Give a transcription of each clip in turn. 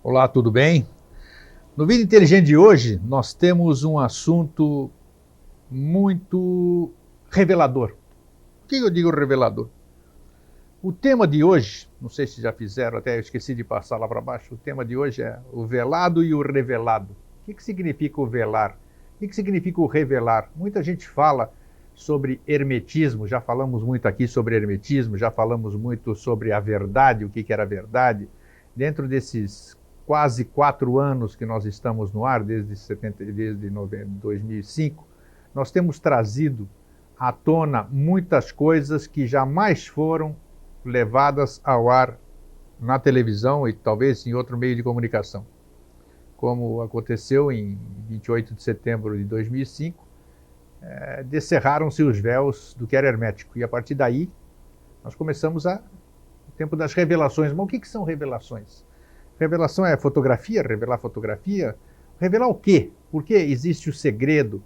Olá, tudo bem? No Vida Inteligente de hoje, nós temos um assunto muito revelador. Por que eu digo revelador? O tema de hoje, não sei se já fizeram, até eu esqueci de passar lá para baixo, o tema de hoje é o velado e o revelado. O que significa o velar? O que significa o revelar? Muita gente fala sobre hermetismo, já falamos muito aqui sobre hermetismo, já falamos muito sobre a verdade, o que era a verdade. Dentro desses quase 4 anos que nós estamos no ar, desde 2005, nós temos trazido à tona muitas coisas que jamais foram levadas ao ar na televisão e talvez em outro meio de comunicação. Como aconteceu em 28 de setembro de 2005, descerraram-se os véus do que era hermético. E a partir daí, nós começamos o tempo das revelações. Mas o que são revelações? Revelação é fotografia, revelar fotografia. Revelar o quê? Por que existe o segredo?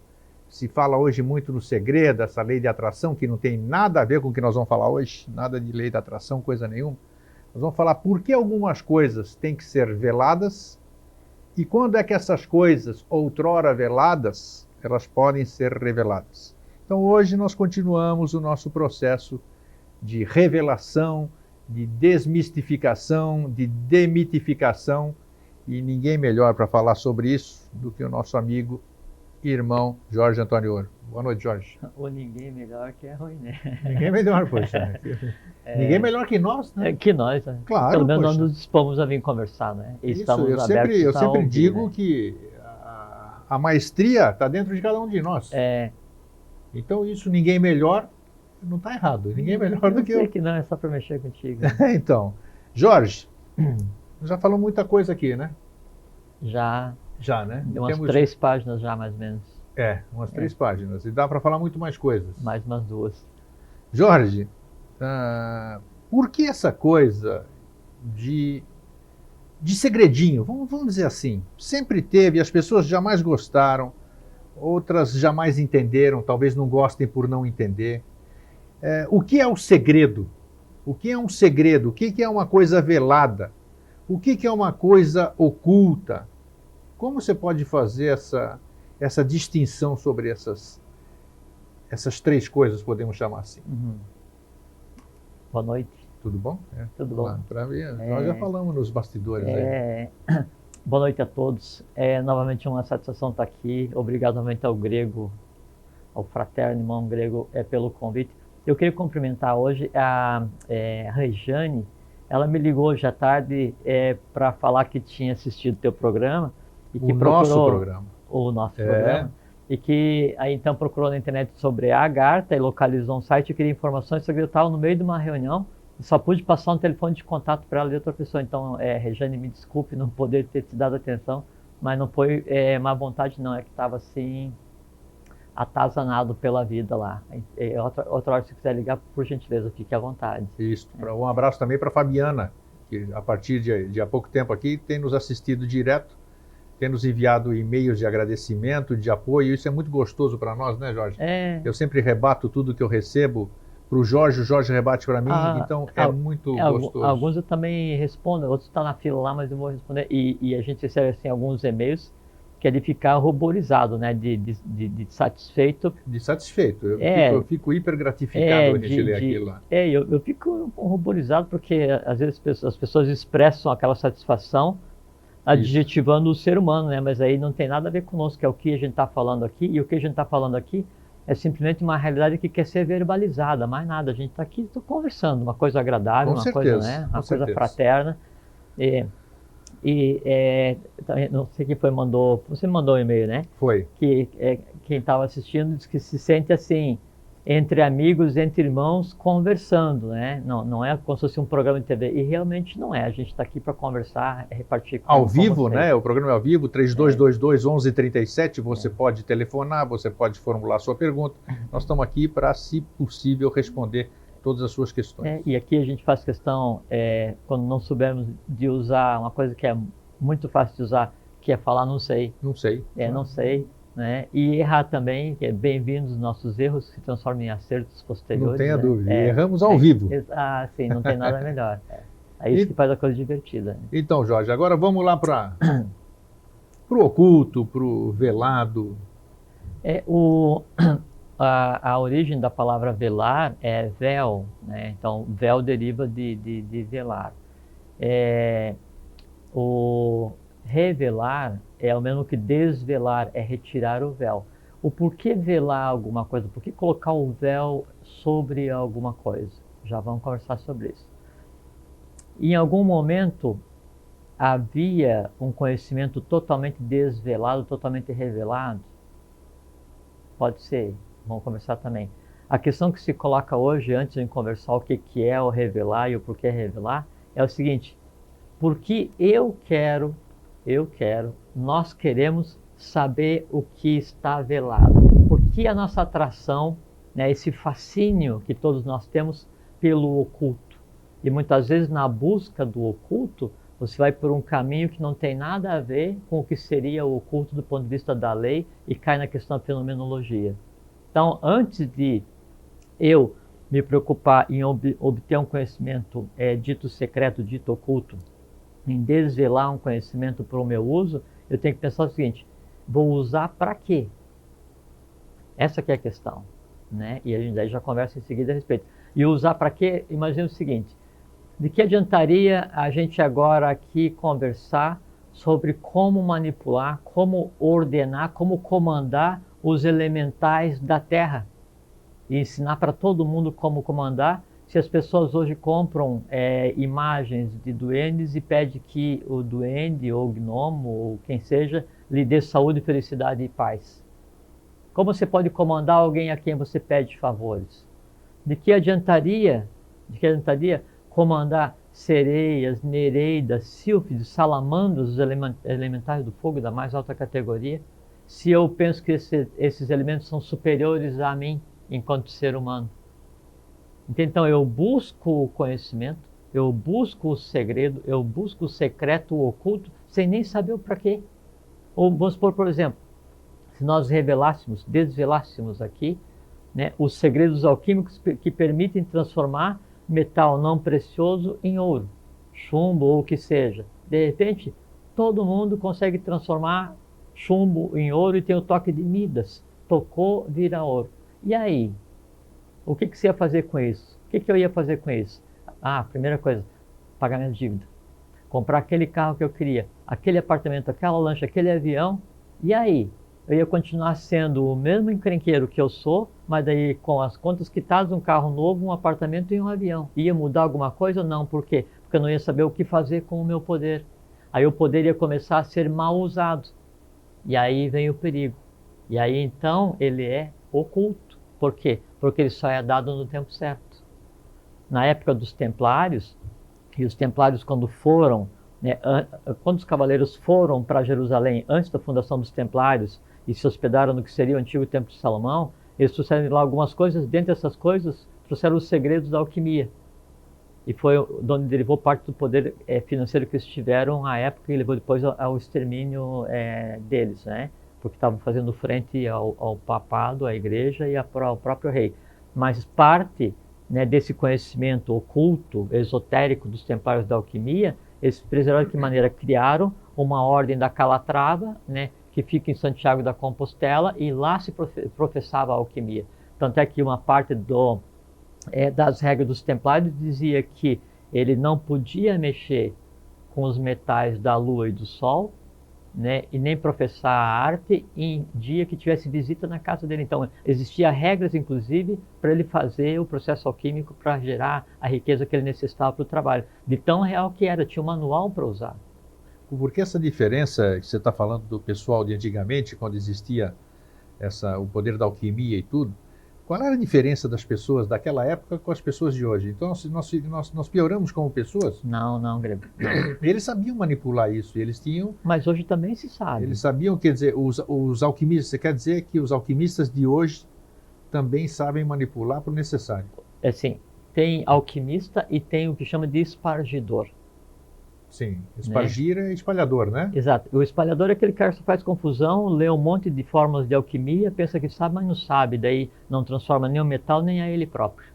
Se fala hoje muito no segredo, essa lei de atração, que não tem nada a ver com o que nós vamos falar hoje, nada de lei de atração, coisa nenhuma. Nós vamos falar por que algumas coisas têm que ser veladas e quando é que essas coisas, outrora veladas, elas podem ser reveladas. Então hoje nós continuamos o nosso processo de revelação, de desmistificação, de demitificação, e ninguém melhor para falar sobre isso do que o nosso amigo e irmão Jorge Antônio Ouro. Boa noite, Jorge. Ou ninguém melhor que é ruim, né? Ninguém melhor, poxa. Ninguém melhor que nós, né? Que nós, né? Claro, pelo menos poxa. nós nos dispomos a vir conversar, né? E Isso, estamos eu abertos sempre a ouvir, digo, né? que a maestria está dentro de cada um de nós. Então isso, ninguém melhor, não está errado. Ninguém melhor do que eu. Sei que não, é só para mexer contigo. Então, Jorge, já falou muita coisa aqui, né? Já, né? umas 3 páginas já, mais ou menos. Umas 3 páginas. E dá para falar muito mais coisas. Mais umas 2. Jorge, por que essa coisa de segredinho? Vamos dizer assim. Sempre teve, as pessoas jamais gostaram, outras jamais entenderam, talvez não gostem por não entender. O que é o segredo? O que é um segredo? O que é uma coisa velada? O que é uma coisa oculta? Como você pode fazer essa distinção sobre essas 3 coisas, podemos chamar assim? Boa noite. Tudo bom? Tudo bom. Nós já falamos nos bastidores aí. Boa noite a todos. Novamente uma satisfação estar aqui. Obrigado novamente ao Grego, ao fraterno irmão Grego, pelo convite. Eu queria cumprimentar hoje a Rejane. Ela me ligou hoje à tarde para falar que tinha assistido o teu programa. E que o nosso programa. E que aí então procurou na internet sobre a Agartha e localizou um site e queria informações, só que eu estava no meio de uma reunião e só pude passar um telefone de contato para ela de outra pessoa. Então, Rejane, me desculpe não poder ter te dado atenção, mas não foi má vontade não, é que estava assim atazanado pela vida lá. Outra hora, se quiser ligar, por gentileza, fique à vontade. Isso. Um abraço também para a Fabiana, que a partir de há pouco tempo aqui tem nos assistido direto, tem nos enviado e-mails de agradecimento, de apoio. Isso é muito gostoso para nós, né, Jorge? Eu sempre rebato tudo que eu recebo para o Jorge rebate para mim, então é muito gostoso. Alguns eu também respondo, outros estão na fila lá, mas eu vou responder. E a gente recebe assim, alguns e-mails que é de ficar ruborizado, né? De satisfeito. De satisfeito. Eu fico hiper gratificado quando a gente lê aquilo lá. Eu fico ruborizado porque às vezes as pessoas expressam aquela satisfação adjetivando o ser humano, né? Mas aí não tem nada a ver conosco, que é o que a gente está falando aqui. E o que a gente está falando aqui é simplesmente uma realidade que quer ser verbalizada, mais nada. A gente está aqui conversando, uma coisa agradável, coisa, né? Uma coisa fraterna. Não sei quem foi, você mandou um e-mail, né? Foi. Que quem estava assistindo disse que se sente assim, entre amigos, entre irmãos, conversando, né? Não é como se fosse um programa de TV. E realmente não é. A gente está aqui para conversar, repartir com ao vivo, né? O programa é ao vivo, 3222-1137. Você pode telefonar, você pode formular sua pergunta. Nós estamos aqui para, se possível, responder todas as suas questões. E aqui a gente faz questão, quando não soubermos de usar uma coisa que é muito fácil de usar, que é falar não sei. Não sei. Não sei. Né? E errar também, que é bem-vindos os nossos erros, se transformam em acertos posteriores. Não tenha dúvida, erramos ao vivo. Sim, não tem nada melhor. É isso que faz a coisa divertida. Né? Então, Jorge, agora vamos lá para o oculto, para o velado. A origem da palavra velar é véu, né? Então véu deriva de velar. O revelar é o mesmo que desvelar, é retirar o véu. O porquê velar alguma coisa? Por que colocar o véu sobre alguma coisa? Já vamos conversar sobre isso. Em algum momento havia um conhecimento totalmente desvelado, totalmente revelado? Pode ser, vamos conversar também. A questão que se coloca hoje, antes de conversar o que é o revelar e o porquê revelar, é o seguinte: porque nós queremos saber o que está velado. Porque a nossa atração, né, esse fascínio que todos nós temos pelo oculto. E muitas vezes na busca do oculto, você vai por um caminho que não tem nada a ver com o que seria o oculto do ponto de vista da lei e cai na questão da fenomenologia. Então, antes de eu me preocupar em obter um conhecimento dito secreto, dito oculto, em desvelar um conhecimento para o meu uso, eu tenho que pensar o seguinte: vou usar para quê? Essa que é a questão, né? E a gente daí já conversa em seguida a respeito. E usar para quê? Imagina o seguinte: de que adiantaria a gente agora aqui conversar sobre como manipular, como ordenar, como comandar os elementais da Terra e ensinar para todo mundo como comandar, se as pessoas hoje compram imagens de duendes e pedem que o duende ou o gnomo ou quem seja lhe dê saúde, felicidade e paz? Como você pode comandar alguém a quem você pede favores? De que adiantaria comandar sereias, nereidas, sílfides, salamandras, os elementais do fogo da mais alta categoria, se eu penso que esses elementos são superiores a mim enquanto ser humano? Então eu busco o conhecimento, eu busco o segredo, eu busco o secreto, o oculto, sem nem saber o para quê. Ou vamos supor, por exemplo, se nós desvelássemos aqui, né, os segredos alquímicos que permitem transformar metal não precioso em ouro, chumbo ou o que seja. De repente, todo mundo consegue transformar chumbo em ouro e tem o toque de Midas. Tocou, vira ouro. E aí? O que você ia fazer com isso? O que eu ia fazer com isso? Primeira coisa, pagar minha dívida. Comprar aquele carro que eu queria, aquele apartamento, aquela lancha, aquele avião. E aí? Eu ia continuar sendo o mesmo encrenqueiro que eu sou, mas daí com as contas quitadas, um carro novo, um apartamento e um avião. Ia mudar alguma coisa? Não. Por quê? Porque eu não ia saber o que fazer com o meu poder. Aí o poder ia começar a ser mal usado. E aí vem o perigo. E aí então ele é oculto. Por quê? Porque ele só é dado no tempo certo. Na época dos Templários, e os Templários quando foram, né, quando os cavaleiros foram para Jerusalém antes da fundação dos Templários e se hospedaram no que seria o antigo Templo de Salomão, eles trouxeram lá algumas coisas, dentre essas coisas, trouxeram os segredos da alquimia. E foi de onde derivou parte do poder financeiro que eles tiveram à época e levou depois ao extermínio deles, né? Porque estavam fazendo frente ao papado, à igreja e ao próprio rei. Mas parte, né, desse conhecimento oculto, esotérico dos templários da alquimia, eles preservaram de que maneira? Criaram uma ordem da Calatrava, né, que fica em Santiago da Compostela, e lá se professava a alquimia. Tanto é que uma parte das regras dos templários dizia que ele não podia mexer com os metais da lua e do sol, né, e nem professar a arte em dia que tivesse visita na casa dele. Então, existiam regras, inclusive, para ele fazer o processo alquímico para gerar a riqueza que ele necessitava para o trabalho. De tão real que era, tinha um manual para usar. Porque essa diferença que você está falando do pessoal de antigamente, quando existia o poder da alquimia e tudo, qual era a diferença das pessoas daquela época com as pessoas de hoje? Então, nós pioramos como pessoas? Não, Grego. Eles sabiam manipular isso, eles tinham... Mas hoje também se sabe. Eles sabiam, quer dizer, os alquimistas, você quer dizer que os alquimistas de hoje também sabem manipular para o necessário? Assim, tem alquimista e tem o que chama de espargidor. Sim, espargir é espalhador, né? Exato. O espalhador é aquele cara que faz confusão, lê um monte de fórmulas de alquimia, pensa que sabe, mas não sabe, daí não transforma nem o metal nem a ele próprio.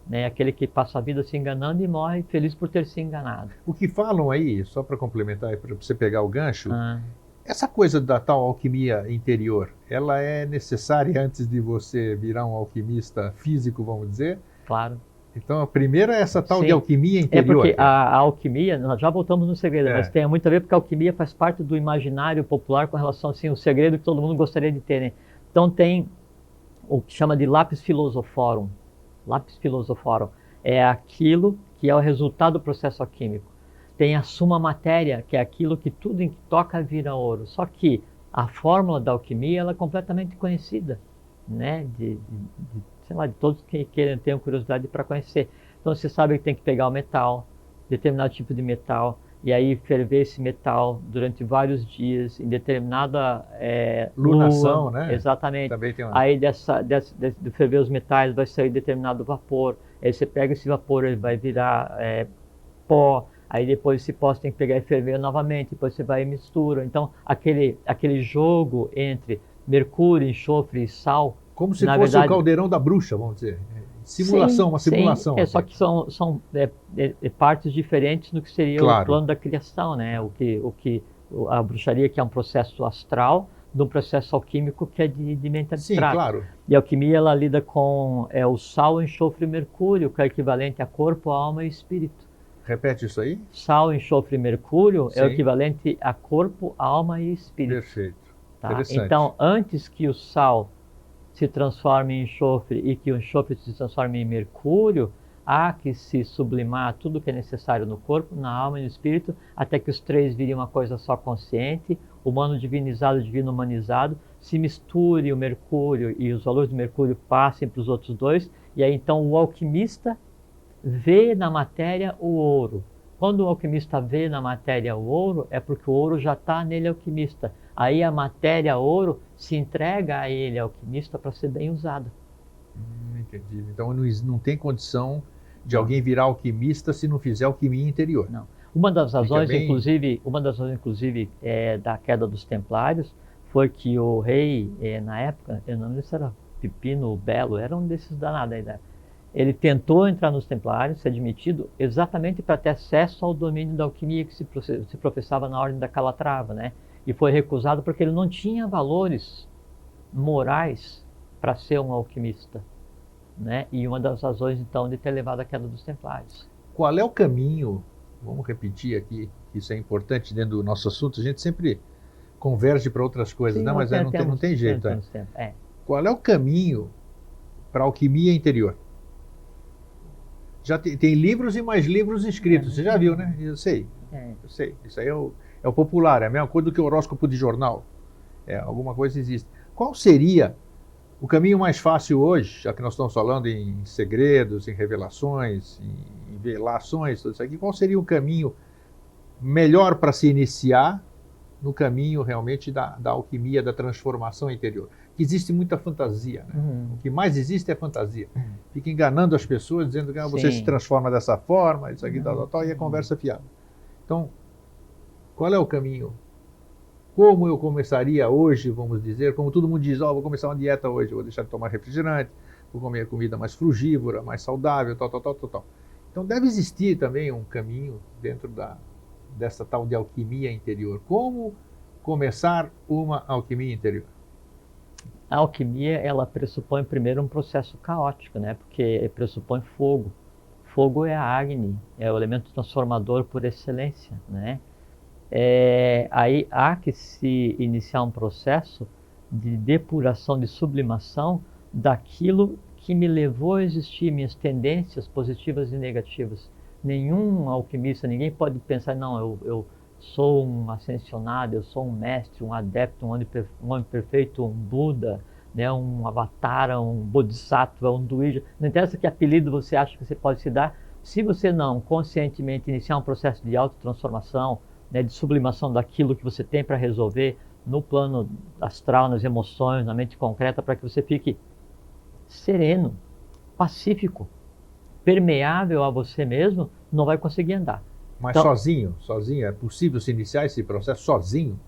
né? Aquele que passa a vida se enganando e morre feliz por ter se enganado. O que falam aí, só para complementar, para você pegar o gancho, Ah, essa coisa da tal alquimia interior, ela é necessária antes de você virar um alquimista físico, vamos dizer? claro. Então, a primeira é essa tal de Sim. alquimia É interior. porque a alquimia, nós já voltamos no segredo, mas É. tem muito a ver porque a alquimia faz parte do imaginário popular com relação assim, o segredo que todo mundo gostaria de ter, né? Então tem o que chama de lápis philosophorum. Lápis philosophorum é aquilo que é o resultado do processo alquímico. Tem a summa matéria, que é aquilo que tudo em que toca vira ouro. Só que a fórmula da alquimia ela é completamente conhecida, né? Sei lá, de todos que tenham curiosidade para conhecer. Então você sabe que tem que pegar o metal, determinado tipo de metal, e aí ferver esse metal durante vários dias em determinada Lunação, lua, né? exatamente. Também tem uma... Aí de ferver os metais vai sair determinado vapor. Aí você pega esse vapor, ele vai virar pó. Aí depois esse pó você tem que pegar e ferver novamente. Depois você vai e mistura. Então aquele jogo entre mercúrio, enxofre e sal, Como se na fosse verdade, o caldeirão da bruxa, vamos dizer. Simulação, sim, uma simulação. sim. Só que são partes diferentes do que seria Claro. o plano da criação, né? A bruxaria que é um processo astral, de um processo alquímico que é de mente Sim, abstrata. claro. E a alquimia ela lida com o sal, enxofre e mercúrio, que é equivalente a corpo, alma e espírito. Repete isso aí? Sal, enxofre e mercúrio é o Sim. equivalente a corpo, alma e espírito. Perfeito. Tá? Interessante. Então, antes que o sal se transforme em enxofre e que o enxofre se transforme em mercúrio, há que se sublimar tudo que é necessário no corpo, na alma e no espírito, até que os três virem uma coisa só consciente, humano divinizado, divino humanizado, se misture o mercúrio e os valores do mercúrio passem para os outros dois, e aí então o alquimista vê na matéria o ouro. Quando o alquimista vê na matéria o ouro, é porque o ouro já está nele alquimista. Aí a matéria ouro se entrega a ele, alquimista, para ser bem usada. Entendi. Então não tem condição de alguém virar alquimista se não fizer alquimia interior. Não. Uma das razões, bem... inclusive, da queda dos Templários foi que o rei, na época, eu não lembro se era Pipino Belo, era um desses danados aí, né? Ele tentou entrar nos Templários, ser admitido, exatamente para ter acesso ao domínio da alquimia que se professava na Ordem da Calatrava, né? E foi recusado porque ele não tinha valores morais para ser um alquimista, né? E uma das razões, então, de ter levado à queda dos Templários. Qual é o caminho, vamos repetir aqui, isso é importante dentro do nosso assunto, a gente sempre converge para outras coisas, Sim, né? Mas não tem jeito. Qual é o caminho para a alquimia interior? Já tem livros e mais livros escritos, você já viu, né? Eu sei. Isso aí é o popular, é a mesma coisa do que o horóscopo de jornal. Alguma coisa existe. Qual seria o caminho mais fácil hoje, já que nós estamos falando em segredos, em revelações, em velações, tudo isso aqui, qual seria o caminho melhor para se iniciar no caminho realmente da alquimia, da transformação interior? Que existe muita fantasia, né? O que mais existe é fantasia. Fica enganando as pessoas, dizendo que você se transforma dessa forma, isso aqui, tal, e a conversa fiada. Então, qual é o caminho? Como eu começaria hoje, vamos dizer, como todo mundo diz, vou começar uma dieta hoje, vou deixar de tomar refrigerante, vou comer comida mais frugívora, mais saudável, tal. Então deve existir também um caminho dentro dessa tal de alquimia interior. Como começar uma alquimia interior? A alquimia, ela pressupõe primeiro um processo caótico, né? Porque pressupõe fogo. Fogo é a Agni, é o elemento transformador por excelência, né? Aí há que se iniciar um processo de depuração, de sublimação daquilo que me levou a existir, minhas tendências positivas e negativas. Nenhum alquimista, ninguém pode pensar, não, eu sou um ascensionado, eu sou um mestre, um adepto, um homem perfeito, um Buda, né, um avatar, um bodhisattva, um duija. Não interessa que apelido você acha que você pode se dar, se você não conscientemente iniciar um processo de autotransformação, né, de sublimação daquilo que você tem para resolver no plano astral, nas emoções, na mente concreta, para que você fique sereno, pacífico, permeável a você mesmo, não vai conseguir andar. Mas então, sozinho, é possível se iniciar esse processo sozinho?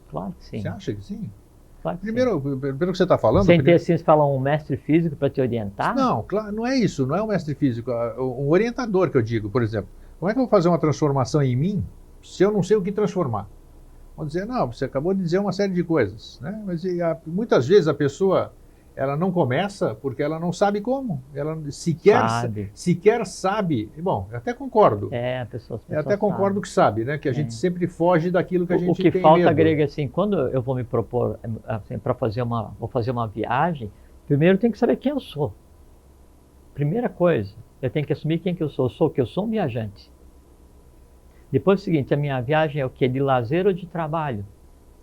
Claro que sim. Você acha que sim? Claro que Primeiro, pelo que você está falando... Sem ter, assim, você fala um mestre físico para te orientar? Não, claro, não é isso, não é um mestre físico, um orientador que eu digo, por exemplo. Como é que eu vou fazer uma transformação em mim se eu não sei o que transformar? Vão dizer, não, você acabou de dizer uma série de coisas, né? Mas muitas vezes a pessoa, ela não começa porque ela não sabe como. Ela sequer sabe. Bom, eu até concordo. A pessoa eu até concordo sabe. Que sabe, né? Que a gente sempre foge daquilo que a gente tem medo. O que falta, Grego, assim, quando eu vou me propor assim, para fazer uma viagem, primeiro eu tenho que saber quem eu sou. Primeira coisa, eu tenho que assumir quem que eu sou. Eu sou um viajante. Depois é o seguinte, a minha viagem é o quê? De lazer ou de trabalho?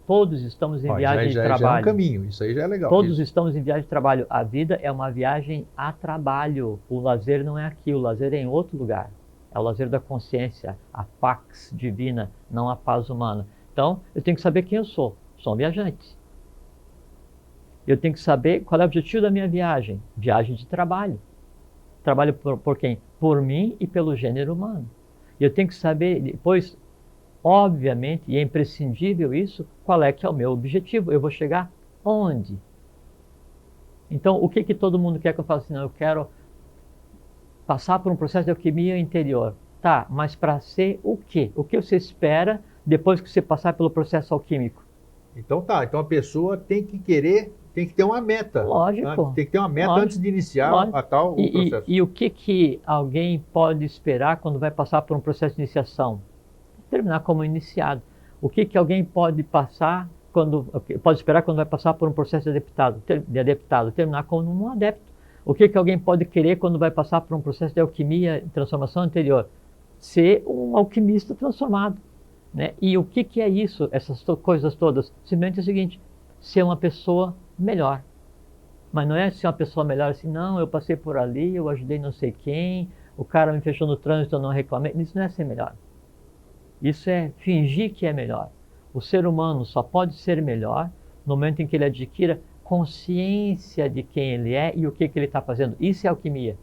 Todos estamos em viagem de trabalho. Já é um caminho, isso aí já é legal. Todos estamos em viagem de trabalho. A vida é uma viagem a trabalho. O lazer não é aqui, o lazer é em outro lugar. É o lazer da consciência, a pax divina, não a paz humana. Então, eu tenho que saber quem eu sou. Sou um viajante. Eu tenho que saber qual é o objetivo da minha viagem. Viagem de trabalho. Trabalho por quem? Por mim e pelo gênero humano. E eu tenho que saber depois, obviamente, e é imprescindível isso, qual é que é o meu objetivo. Eu vou chegar onde? Então, o que todo mundo quer que eu faça assim? Não, eu quero passar por um processo de alquimia interior. Tá, mas para ser o quê? O que você espera depois que você passar pelo processo alquímico? Então a pessoa tem que ter uma meta. Lógico. Tem que ter uma meta antes de iniciar o processo. E o que alguém pode esperar quando vai passar por um processo de iniciação? Terminar como iniciado. O que alguém pode esperar quando vai passar por um processo de adeptado? Terminar como um adepto. O que alguém pode querer quando vai passar por um processo de alquimia e transformação anterior? Ser um alquimista transformado. Né? E o que é isso, essas coisas todas? Simplesmente é o seguinte, ser uma pessoa melhor. Mas não é ser uma pessoa melhor assim, não, eu passei por ali, eu ajudei não sei quem, o cara me fechou no trânsito, eu não reclamei. Isso não é ser melhor. Isso é fingir que é melhor. O ser humano só pode ser melhor no momento em que ele adquira consciência de quem ele é e o que ele está fazendo. Isso é alquimia.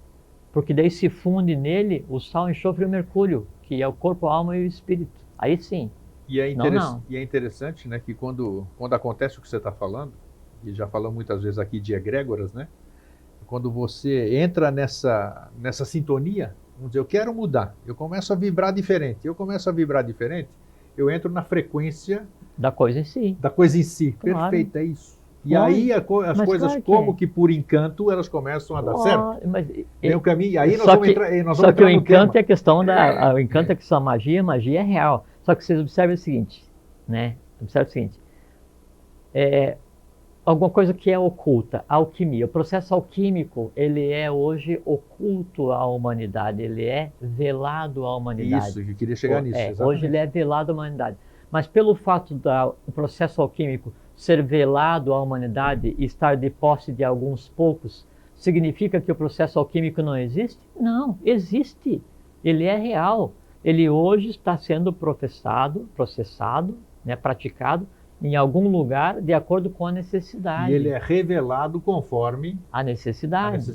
Porque daí se funde nele o sal, o enxofre e o mercúrio, que é o corpo, a alma e o espírito. Aí sim. E é interessante, né, que quando acontece o que você está falando, e já falamos muitas vezes aqui de egrégoras, né? Quando você entra nessa sintonia, vamos dizer, eu quero mudar, eu começo a vibrar diferente. Eu entro na frequência da coisa em si. Claro. Perfeito, é isso. E aí as coisas, claro como que por encanto, elas começam a dar certo. Mas, tem um caminho, aí nós vamos entrar Só que o encanto é a questão o encanto é que só magia é real. Só que vocês observem o seguinte, né? Observe o seguinte. Alguma coisa que é oculta, a alquimia. O processo alquímico, ele é hoje oculto à humanidade, ele é velado à humanidade. Isso, eu queria chegar nisso. Hoje ele é velado à humanidade. Mas pelo fato do processo alquímico ser velado à humanidade e estar de posse de alguns poucos, significa que o processo alquímico não existe? Não, existe. Ele é real. Ele hoje está sendo processado, né, praticado, em algum lugar, de acordo com a necessidade. E ele é revelado conforme a necessidade.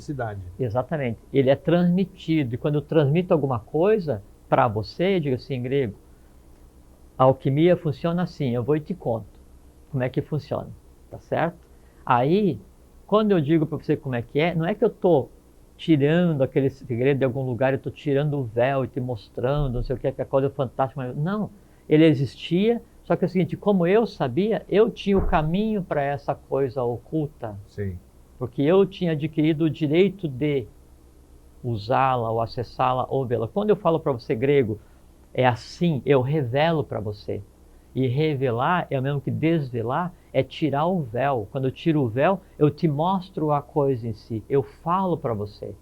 Exatamente. Ele é transmitido. E quando eu transmito alguma coisa para você, eu digo assim em grego, a alquimia funciona assim, eu vou e te conto como é que funciona, tá certo? Aí, quando eu digo para você como é que é, não é que eu estou tirando aquele segredo de algum lugar, eu estou tirando o véu e te mostrando, não sei o que a coisa fantástica. Não, ele existia. Só que é o seguinte, como eu sabia, eu tinha o caminho para essa coisa oculta. Sim. Porque eu tinha adquirido o direito de usá-la, ou acessá-la, ou vê-la. Quando eu falo para você grego, é assim, eu revelo para você. E revelar é o mesmo que desvelar, é tirar o véu. Quando eu tiro o véu, eu te mostro a coisa em si. Eu falo para você.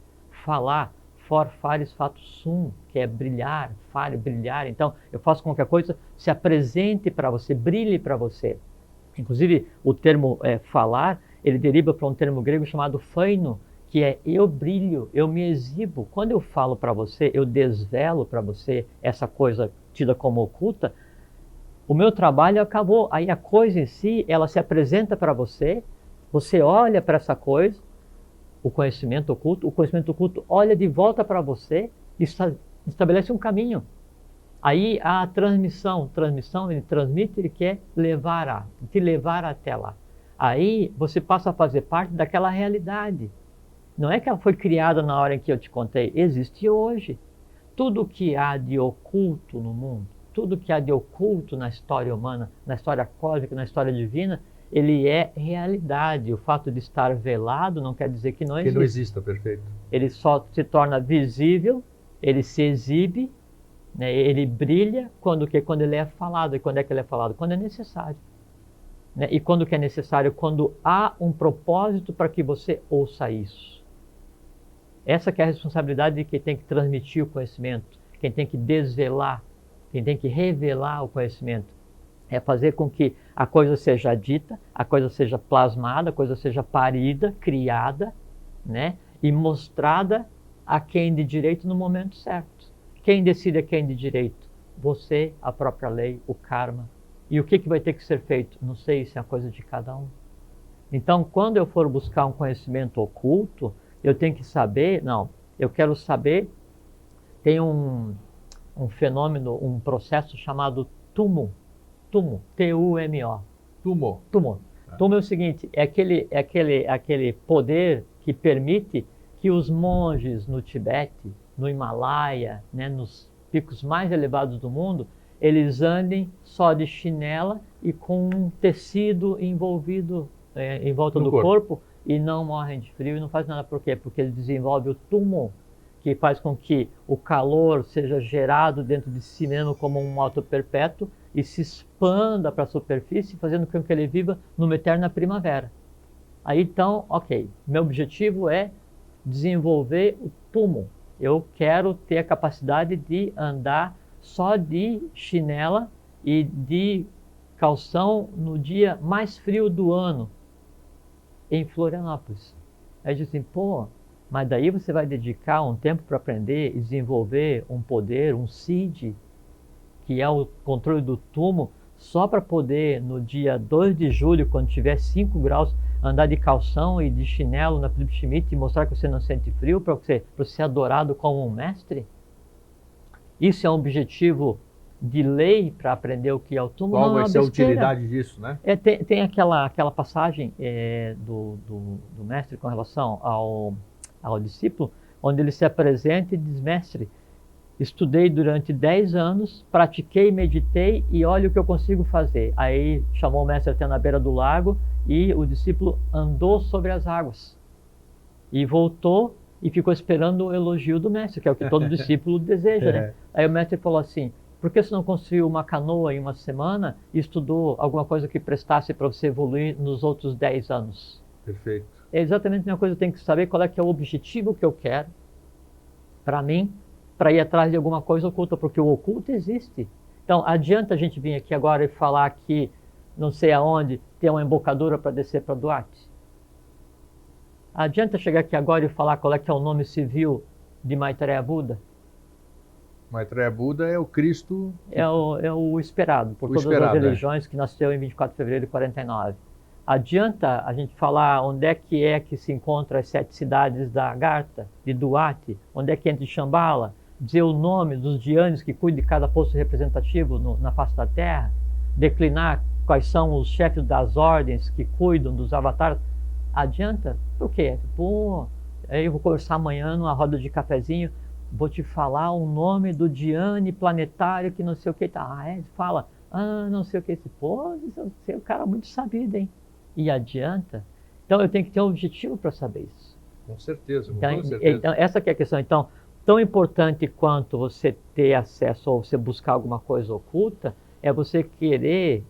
Falar. For fares fato sum, que é brilhar, brilhar. Então, eu faço com que a coisa se apresente para você, brilhe para você. Inclusive, o termo falar, ele deriva para um termo grego chamado phaino, que é eu brilho, eu me exibo. Quando eu falo para você, eu desvelo para você essa coisa tida como oculta, o meu trabalho acabou. Aí a coisa em si, ela se apresenta para você, você olha para essa coisa, o conhecimento oculto olha de volta para você e estabelece um caminho. Aí a transmissão, ele transmite, ele quer te levar até lá. Aí você passa a fazer parte daquela realidade. Não é que ela foi criada na hora em que eu te contei, existe hoje. Tudo que há de oculto no mundo, tudo que há de oculto na história humana, na história cósmica, na história divina, ele é realidade. O fato de estar velado não quer dizer que não existe. Que não exista, perfeito. Ele só se torna visível, ele se exibe, né, ele brilha quando ele é falado. E quando é que ele é falado? Quando é necessário. Né? E quando que é necessário? Quando há um propósito para que você ouça isso. Essa que é a responsabilidade de quem tem que transmitir o conhecimento, quem tem que desvelar, quem tem que revelar o conhecimento. É fazer com que a coisa seja dita, a coisa seja plasmada, a coisa seja parida, criada, né? E mostrada a quem de direito no momento certo. Quem decide a quem de direito? Você, a própria lei, o karma. E o que vai ter que ser feito? Não sei, isso é a coisa de cada um. Então, quando eu for buscar um conhecimento oculto, eu tenho que saber, eu quero saber, tem um fenômeno, um processo chamado tumo, T-U-M-O. Tumo. Tumo é o seguinte, é aquele poder que permite que os monges no Tibete, no Himalaia, né, nos picos mais elevados do mundo, eles andem só de chinela e com um tecido envolvido em volta do corpo e não morrem de frio e não fazem nada. Por quê? Porque ele desenvolve o tumo, que faz com que o calor seja gerado dentro de si mesmo como um moto perpétuo e se expanda para a superfície, fazendo com que ele viva numa eterna primavera. Aí então, ok, meu objetivo é desenvolver o tumo. Eu quero ter a capacidade de andar só de chinela e de calção no dia mais frio do ano, em Florianópolis. Aí diz assim, mas daí você vai dedicar um tempo para aprender e desenvolver um poder, um seed, que é o controle do tumo, só para poder, no dia 2 de julho, quando tiver 5 graus, andar de calção e de chinelo na Philip Schmidt e mostrar que você não sente frio, para você ser adorado como um mestre? Isso é um objetivo de lei para aprender o que é o tumo? Qual vai ser a utilidade disso, né? Tem aquela passagem do mestre com relação ao discípulo, onde ele se apresenta e diz, mestre, estudei durante 10 anos, pratiquei, meditei e olha o que eu consigo fazer. Aí chamou o mestre até na beira do lago e o discípulo andou sobre as águas. E voltou e ficou esperando o elogio do mestre, que é o que todo discípulo deseja, né? Aí o mestre falou assim, por que você não construiu uma canoa em uma semana e estudou alguma coisa que prestasse para você evoluir nos outros 10 anos? Perfeito. É exatamente a mesma coisa, eu tenho que saber qual é que é o objetivo que eu quero para mim, para ir atrás de alguma coisa oculta, porque o oculto existe. Então, adianta a gente vir aqui agora e falar que, não sei aonde, tem uma embocadura para descer para Duarte? Adianta chegar aqui agora e falar qual é que é o nome civil de Maitreya Buda? Maitreya Buda é o Cristo... É o esperado, por todas as religiões, que nasceu em 24 de fevereiro de 49. Adianta a gente falar onde é que se encontram as 7 cidades da Agartha, de Duarte, onde é que entra Shambhala, dizer o nome dos Dhyanis que cuidam de cada posto representativo na face da Terra, declinar quais são os chefes das ordens que cuidam dos avatares. Adianta? Por quê? Aí eu vou conversar amanhã numa roda de cafezinho, vou te falar o nome do Dhyani planetário que não sei o que tá. Fala, não sei o que. Você é um cara muito sabido, hein? E adianta? Então eu tenho que ter um objetivo para saber isso. Com certeza, com toda certeza. Então, essa que é a questão. Então, tão importante quanto você ter acesso ou você buscar alguma coisa oculta, é você querer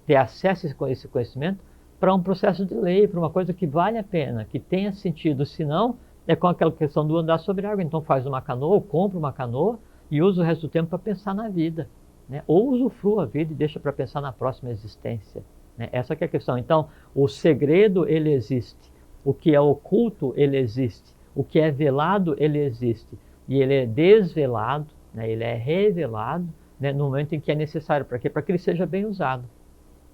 ter acesso a esse conhecimento para um processo de lei, para uma coisa que vale a pena, que tenha sentido. Senão, é com aquela questão do andar sobre água. Então faz uma canoa, ou compra uma canoa e usa o resto do tempo para pensar na vida, né? Ou usufrua a vida e deixa para pensar na próxima existência, né? Essa que é a questão. Então, o segredo, ele existe. O que é oculto, ele existe. O que é velado, ele existe. E ele é desvelado, né? Ele é revelado, né? No momento em que é necessário. Para quê? Para que ele seja bem usado.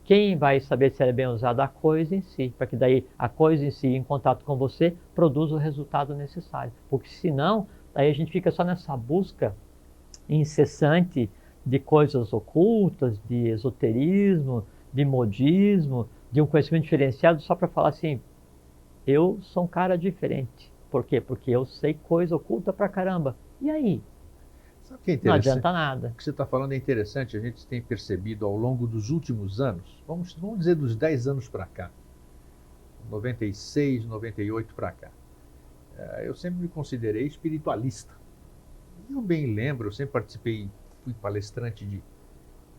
Quem vai saber se ela é bem usada? A coisa em si, para que daí a coisa em si, em contato com você, produza o resultado necessário. Porque senão, aí a gente fica só nessa busca incessante de coisas ocultas, de esoterismo, de modismo, de um conhecimento diferenciado só para falar assim, eu sou um cara diferente. Por quê? Porque eu sei coisa oculta pra caramba. E aí? Sabe o que é Não interessante? adianta nada. O que você está falando é interessante, a gente tem percebido ao longo dos últimos anos, vamos dizer dos 10 anos para cá, 96, 98 para cá. Eu sempre me considerei espiritualista. Eu bem lembro, eu sempre participei, fui palestrante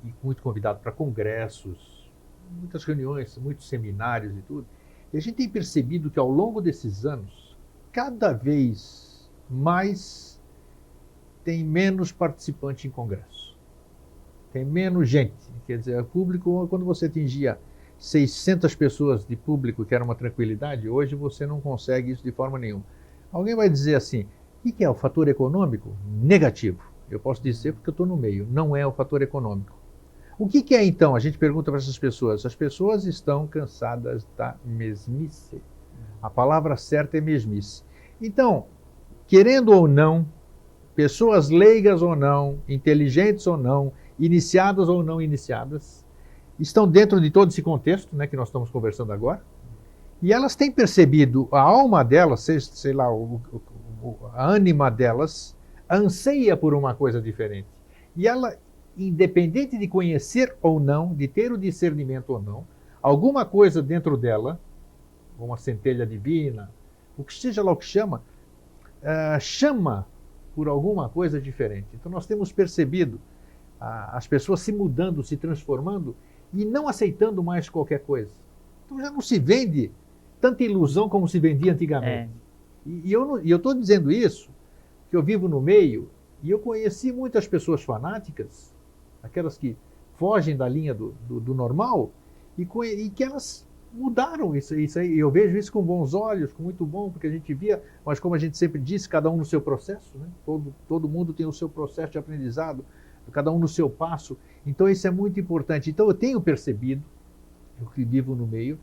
e muito convidado para congressos, muitas reuniões, muitos seminários e tudo. E a gente tem percebido que ao longo desses anos, cada vez mais tem menos participante em congresso. Tem menos gente. Quer dizer, o público, quando você atingia 600 pessoas de público, que era uma tranquilidade, hoje você não consegue isso de forma nenhuma. Alguém vai dizer assim, o que é o fator econômico? Negativo. Eu posso dizer porque eu estou no meio. Não é o fator econômico. O que é então? A gente pergunta para essas pessoas. As pessoas estão cansadas da mesmice. A palavra certa é mesmice. Então, querendo ou não, pessoas leigas ou não, inteligentes ou não, iniciadas ou não iniciadas, estão dentro de todo esse contexto, né, que nós estamos conversando agora, e elas têm percebido, a alma delas, sei lá, a ânima delas, anseia por uma coisa diferente. E ela, independente de conhecer ou não, de ter o discernimento ou não, alguma coisa dentro dela, uma centelha divina, o que seja lá o que chama, chama por alguma coisa diferente. Então nós temos percebido as pessoas se mudando, se transformando e não aceitando mais qualquer coisa. Então já não se vende tanta ilusão como se vendia antigamente. E eu estou dizendo isso, que eu vivo no meio, e eu conheci muitas pessoas fanáticas, aquelas que fogem da linha do normal, e que elas mudaram isso aí. Eu vejo isso com bons olhos, com muito bom, porque a gente via, mas como a gente sempre disse, cada um no seu processo, né? Todo mundo tem o seu processo de aprendizado, cada um no seu passo. Então isso é muito importante. Então eu tenho percebido, eu que vivo no meio,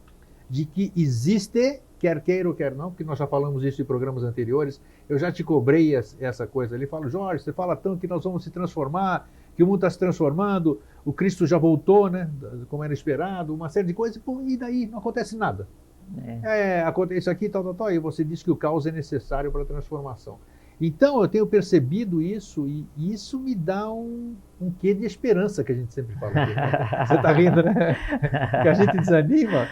de que existe, quer queira ou quer não, porque nós já falamos isso em programas anteriores, eu já te cobrei essa coisa ali, falo, Jorge, você fala tanto que nós vamos se transformar, que o mundo está se transformando, o Cristo já voltou, né, como era esperado, uma série de coisas, pô, e daí? Não acontece nada. Acontece isso aqui, tal, e você diz que o caos é necessário para a transformação. Então eu tenho percebido isso e isso me dá um quê de esperança que a gente sempre fala. Você está rindo, né? Que a gente desanima.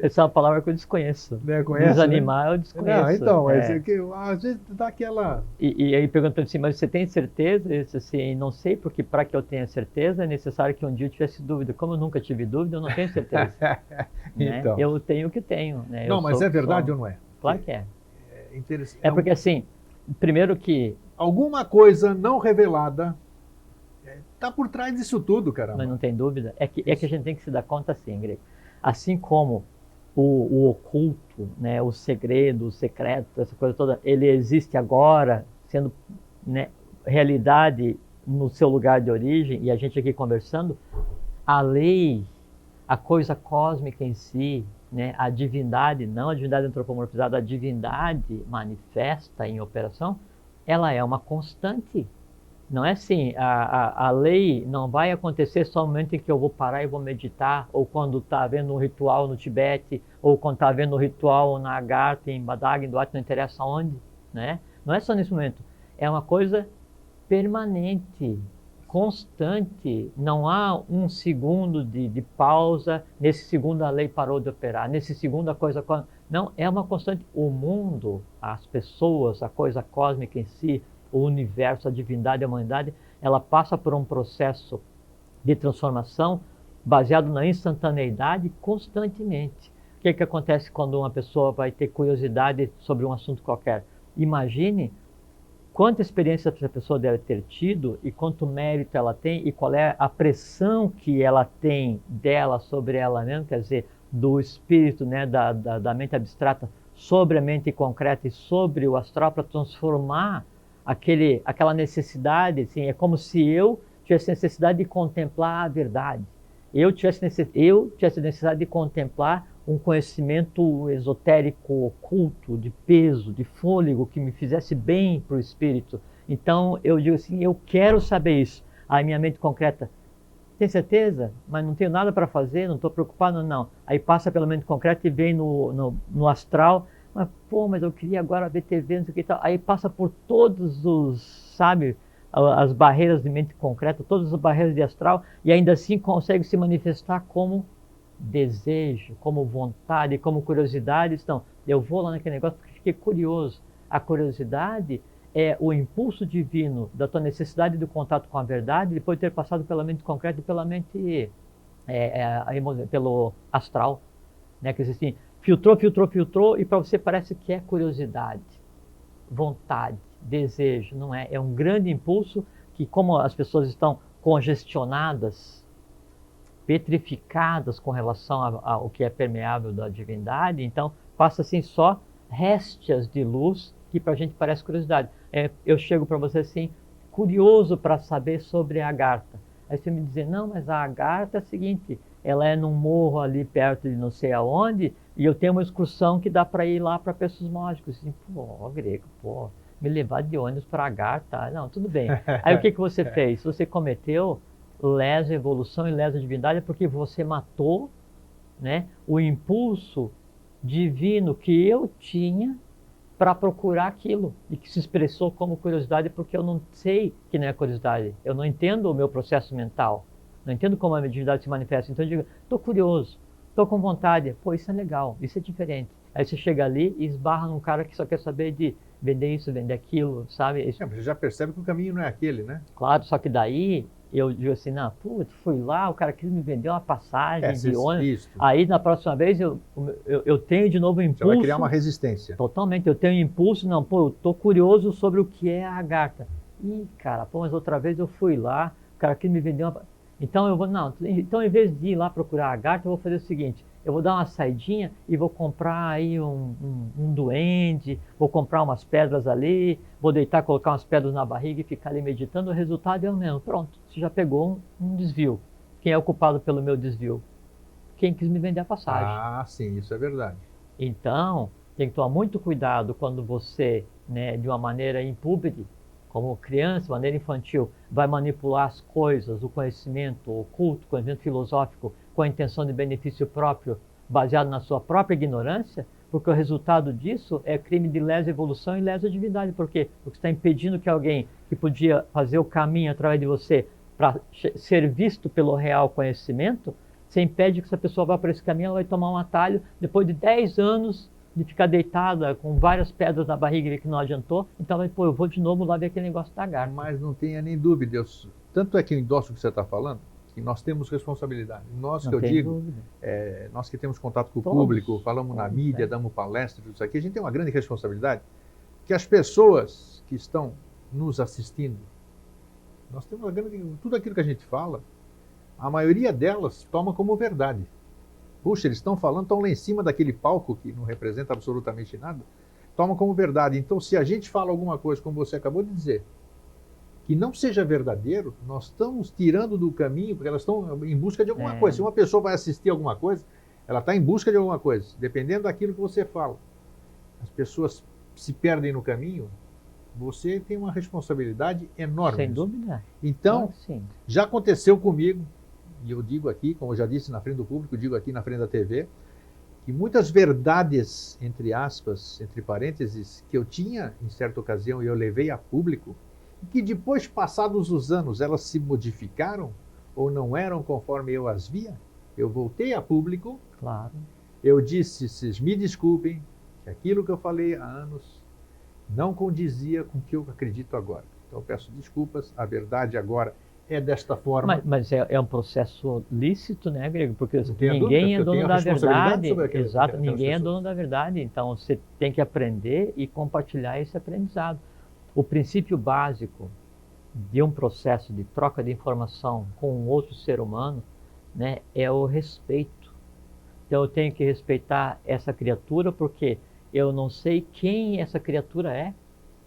Essa é uma palavra que eu desconheço. Né? Conhece, desanimar, né? Eu desconheço. Não, então, mas às vezes dá aquela... E aí pergunta assim, mas você tem certeza? Eu disse assim, não sei, porque para que eu tenha certeza é necessário que um dia eu tivesse dúvida. Como eu nunca tive dúvida, eu não tenho certeza. Então. Né? Eu tenho o que tenho. Né? Não, mas é verdade ou não é? Claro que é. É interessante. É porque assim... Primeiro que... Alguma coisa não revelada está por trás disso tudo, caramba. Mas não tem dúvida. É que a gente tem que se dar conta assim, Grego. Assim como o oculto, né, o segredo, o secreto, essa coisa toda, ele existe agora, sendo, né, realidade no seu lugar de origem, e a gente aqui conversando, a lei, a coisa cósmica em si, né, a divindade, não a divindade antropomorfizada, a divindade manifesta em operação, ela é uma constante. Não é assim, a lei não vai acontecer só no momento em que eu vou parar e vou meditar, ou quando está havendo um ritual no Tibete, ou quando está havendo um ritual na Agartha, em Badag, em Duat, não interessa onde. Né? Não é só nesse momento, é uma coisa permanente, constante, não há um segundo de pausa, nesse segundo a lei parou de operar, nesse segundo a coisa... Não, é uma constante. O mundo, as pessoas, a coisa cósmica em si, o universo, a divindade, a humanidade, ela passa por um processo de transformação baseado na instantaneidade constantemente. O que acontece quando uma pessoa vai ter curiosidade sobre um assunto qualquer? Imagine quanta experiência essa pessoa deve ter tido e quanto mérito ela tem e qual é a pressão que ela tem dela sobre ela mesma, quer dizer, do espírito, né, da mente abstrata sobre a mente concreta e sobre o astral para transformar aquela necessidade. Assim, é como se eu tivesse necessidade de contemplar a verdade. Eu tivesse necessidade de contemplar um conhecimento esotérico, oculto, de peso, de fôlego, que me fizesse bem para o espírito. Então eu digo assim, eu quero saber isso. A minha mente concreta, Tem certeza? Mas não tenho nada para fazer, não estou preocupado, não. Aí passa pela mente concreta e vem no astral. Mas, pô, mas eu queria agora ver TV, não sei o que e tal. Aí passa por todos os, sabe, as barreiras de mente concreta, todas as barreiras de astral, e ainda assim consegue se manifestar como desejo, como vontade, como curiosidade. Então, eu vou lá naquele negócio porque fiquei curioso. A curiosidade é o impulso divino da tua necessidade de contato com a verdade, depois de ter passado pela mente concreta e pela mente, pelo astral, né? Quer dizer assim, filtrou, e para você parece que é curiosidade, vontade, desejo, não é? É um grande impulso que, como as pessoas estão congestionadas, petrificadas com relação ao que é permeável da divindade, então passa assim só réstias de luz que para a gente parece curiosidade. Eu chego para você assim, curioso para saber sobre a Agartha. Aí você me diz, não, mas a Agartha é o seguinte, ela é num morro ali perto de não sei aonde, e eu tenho uma excursão que dá para ir lá para Preços Mágicos. Assim, pô, grego, pô, me levar de ônibus para a Agartha, não, tudo bem. Aí o que você fez? Você cometeu lesa evolução e lesa divindade porque você matou, né, o impulso divino que eu tinha para procurar aquilo e que se expressou como curiosidade porque eu não sei que não é curiosidade, eu não entendo o meu processo mental, não entendo como a mediunidade se manifesta, então eu digo, estou curioso, estou com vontade, pô, isso é legal, isso é diferente. Aí você chega ali e esbarra num cara que só quer saber de vender isso, vender aquilo, sabe? Mas você já percebe que o caminho não é aquele, né? Claro, só que daí eu digo assim, não, putz, fui lá, o cara quis me vender uma passagem de ônibus. Aí na próxima vez eu tenho de novo impulso. Você vai criar uma resistência. Totalmente, eu tenho impulso, não, pô, eu tô curioso sobre o que é a Agartha. Ih, cara, pô, mas outra vez eu fui lá, o cara quis me vender uma... Então eu vou, não, então em vez de ir lá procurar a Agartha, eu vou fazer o seguinte, eu vou dar uma saidinha e vou comprar aí um duende, vou comprar umas pedras ali, vou deitar, colocar umas pedras na barriga e ficar ali meditando, o resultado é o mesmo. Pronto, você já pegou um desvio. Quem é o culpado pelo meu desvio? Quem quis me vender a passagem. Ah, sim, isso é verdade. Então, tem que tomar muito cuidado quando você, né, de uma maneira impúbere, como criança, de maneira infantil, vai manipular as coisas, o conhecimento oculto, o conhecimento filosófico, com a intenção de benefício próprio, baseado na sua própria ignorância, porque o resultado disso é crime de lesa evolução e lesa divindade. Por quê? Porque você está impedindo que alguém que podia fazer o caminho através de você para ser visto pelo real conhecimento, você impede que essa pessoa vá por esse caminho, ela vai tomar um atalho, depois de 10 anos de ficar deitada com várias pedras na barriga e que não adiantou, então ela vai, pô, eu vou de novo lá ver aquele negócio da Agartha. Mas não tenha nem dúvida, tanto é que eu endosso o que você está falando, que nós temos responsabilidade. Nós, que eu digo, nós que temos contato com o público, falamos na mídia, damos palestras, tudo isso aqui, a gente tem uma grande responsabilidade, que as pessoas que estão nos assistindo, nós temos uma grande, tudo aquilo que a gente fala, a maioria delas toma como verdade. Puxa, eles estão falando, estão lá em cima daquele palco que não representa absolutamente nada, toma como verdade. Então, se a gente fala alguma coisa, como você acabou de dizer, que não seja verdadeiro, nós estamos tirando do caminho, porque elas estão em busca de alguma coisa. Se uma pessoa vai assistir alguma coisa, ela está em busca de alguma coisa, dependendo daquilo que você fala. As pessoas se perdem no caminho, você tem uma responsabilidade enorme. Sem dúvida. Então, já aconteceu comigo, e eu digo aqui, como eu já disse na frente do público, digo aqui na frente da TV, que muitas verdades, entre aspas, entre parênteses, que eu tinha em certa ocasião e eu levei a público, e que depois, passados os anos, elas se modificaram ou não eram conforme eu as via, eu voltei a público, claro. Eu disse, vocês me desculpem, que aquilo que eu falei há anos não condizia com o que eu acredito agora. Então eu peço desculpas, a verdade agora é desta forma. Mas é um processo lícito, né, Grego? Porque ninguém é dono da verdade. Exato, ninguém é dono da verdade. Então você tem que aprender e compartilhar esse aprendizado. O princípio básico de um processo de troca de informação com um outro ser humano, né, é o respeito. Então eu tenho que respeitar essa criatura porque eu não sei quem essa criatura é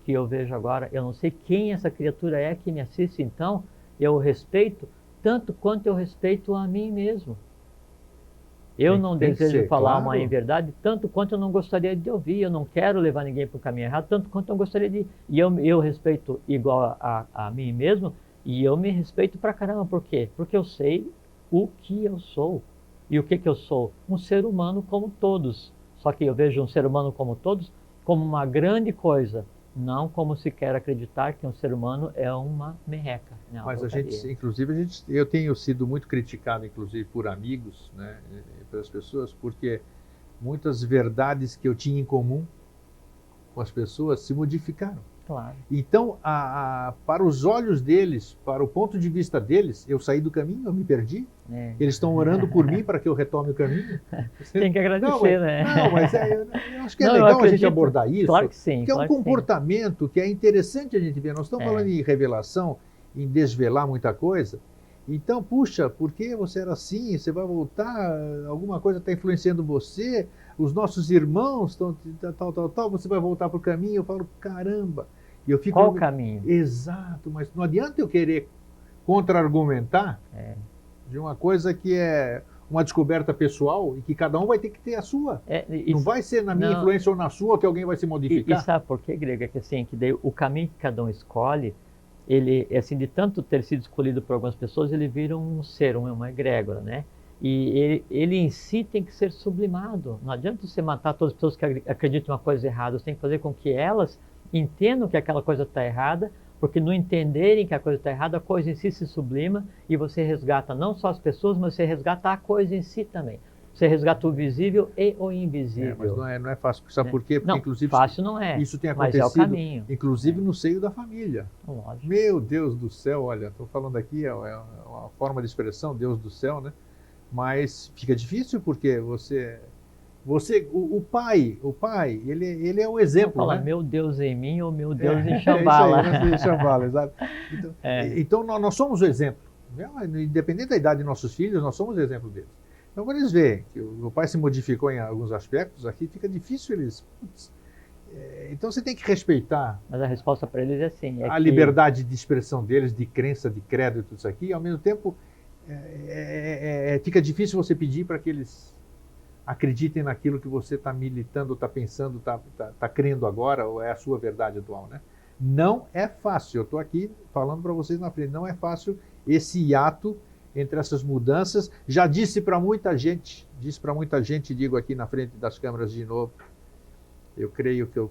que eu vejo agora, eu não sei quem essa criatura é que me assiste, então eu o respeito tanto quanto eu respeito a mim mesmo. Eu não desejo falar uma inverdade tanto quanto eu não gostaria de ouvir, eu não quero levar ninguém para o caminho errado tanto quanto eu gostaria de... E eu respeito igual a mim mesmo E eu me respeito pra caramba, por quê? Porque eu sei o que eu sou. E o que eu sou? Um ser humano como todos. Só que eu vejo um ser humano como todos como uma grande coisa, não como se quer acreditar que um ser humano é uma merreca. Né? Mas a gente, inclusive, eu tenho sido muito criticado, inclusive, por amigos, né, pelas pessoas, porque muitas verdades que eu tinha em comum com as pessoas se modificaram. Claro. Então, para os olhos deles, para o ponto de vista deles, eu saí do caminho, eu me perdi. Eles estão orando por mim para que eu retome o caminho. Tem que agradecer, não, né? Não, mas eu acho que é legal a gente abordar isso. Claro que sim. Que é um comportamento que é interessante a gente ver. Nós estamos falando em revelação, em desvelar muita coisa. Então, puxa, por que você era assim? Você vai voltar? Alguma coisa está influenciando você? Os nossos irmãos estão tal. Você vai voltar para o caminho? Eu falo, caramba. E eu fico, qual o caminho? Exato, mas não adianta eu querer contra-argumentar de uma coisa que é uma descoberta pessoal e que cada um vai ter que ter a sua. Não vai ser na minha influência ou na sua que alguém vai se modificar. E sabe por quê, Grego? É que assim, que daí o caminho que cada um escolhe, ele, assim, de tanto ter sido escolhido por algumas pessoas, ele vira um ser, uma egrégora, né? E ele em si tem que ser sublimado. Não adianta você matar todas as pessoas que acreditam em uma coisa errada. Você tem que fazer com que elas entendam que aquela coisa está errada, porque no entenderem que a coisa está errada, a coisa em si se sublima e você resgata não só as pessoas, mas você resgata a coisa em si também. Você resgata o visível e o invisível. Mas não é fácil. Sabe por quê? Porque, não, inclusive, fácil não é, isso tem acontecido, mas é o caminho. Inclusive no seio da família. Lógico. Meu Deus do céu, olha, estou falando aqui, é uma forma de expressão, Deus do céu, né? Mas fica difícil porque o pai, ele é o exemplo, fala, né? meu Deus em mim ou meu Deus em Xambala. É isso aí, em Xambala, exato. Então nós somos o exemplo. Independente da idade de nossos filhos, nós somos o exemplo deles. Então quando eles veem que o pai se modificou em alguns aspectos, aqui fica difícil eles... Então você tem que respeitar. Mas a resposta para eles é assim. A liberdade de expressão deles, de crença, de credo e tudo isso aqui, e ao mesmo tempo fica difícil você pedir para que eles acreditem naquilo que você está militando, está pensando, está crendo agora, ou é a sua verdade atual, né? Não é fácil, eu estou aqui falando para vocês na frente, não é fácil esse hiato entre essas mudanças. Já disse para muita gente, digo aqui na frente das câmeras de novo, eu creio que eu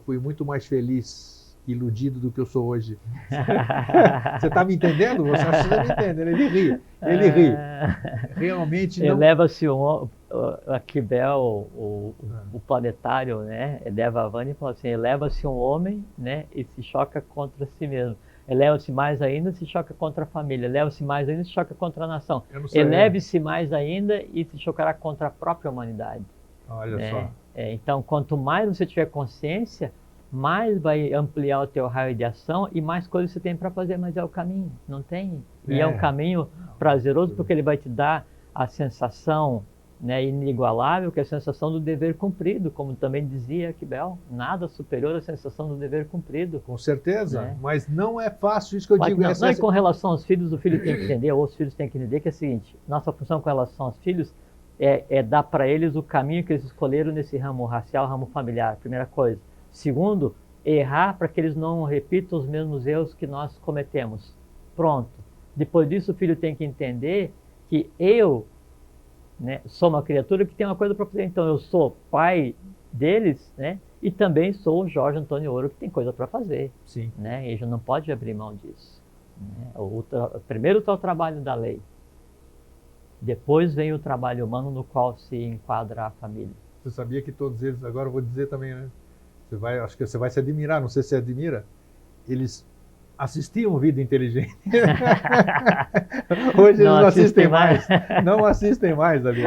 fui muito mais feliz, iludido do que eu sou hoje. Você está me entendendo? Você acha que você me entende? Ele ri. Realmente não... Eleva-se a Kibel, o planetário, né? Deva Avani fala assim, eleva-se um homem, né? E se choca contra si mesmo. Eleva-se mais ainda, se choca contra a família. Eleva-se mais ainda, se choca contra a nação. Eleve-se mais ainda e se chocará contra a própria humanidade. Olha só. Então, quanto mais você tiver consciência, mais vai ampliar o teu raio de ação e mais coisas você tem para fazer, mas é o caminho, não tem? E é um caminho prazeroso porque ele vai te dar a sensação, né, inigualável, que é a sensação do dever cumprido, como também dizia Kibel, nada superior à sensação do dever cumprido. Com certeza, né? Mas não é fácil isso que eu digo. E com relação aos filhos, o filho tem que entender, ou os filhos têm que entender que é o seguinte, nossa função com relação aos filhos é dar para eles o caminho que eles escolheram nesse ramo racial, ramo familiar, primeira coisa. Segundo, errar para que eles não repitam os mesmos erros que nós cometemos. Pronto. Depois disso, o filho tem que entender que eu, né, sou uma criatura que tem uma coisa para fazer. Então, eu sou pai deles, né, e também sou o Jorge Antônio Ouro, que tem coisa para fazer. Sim. Né, e a gente não pode abrir mão disso. Né? Primeiro está o trabalho da lei. Depois vem o trabalho humano no qual se enquadra a família. Você sabia que todos eles, agora eu vou dizer também, né? Acho que você vai se admirar, não sei se você admira, eles assistiam Vida Inteligente. Hoje eles não assistem mais. Não assistem mais, ali.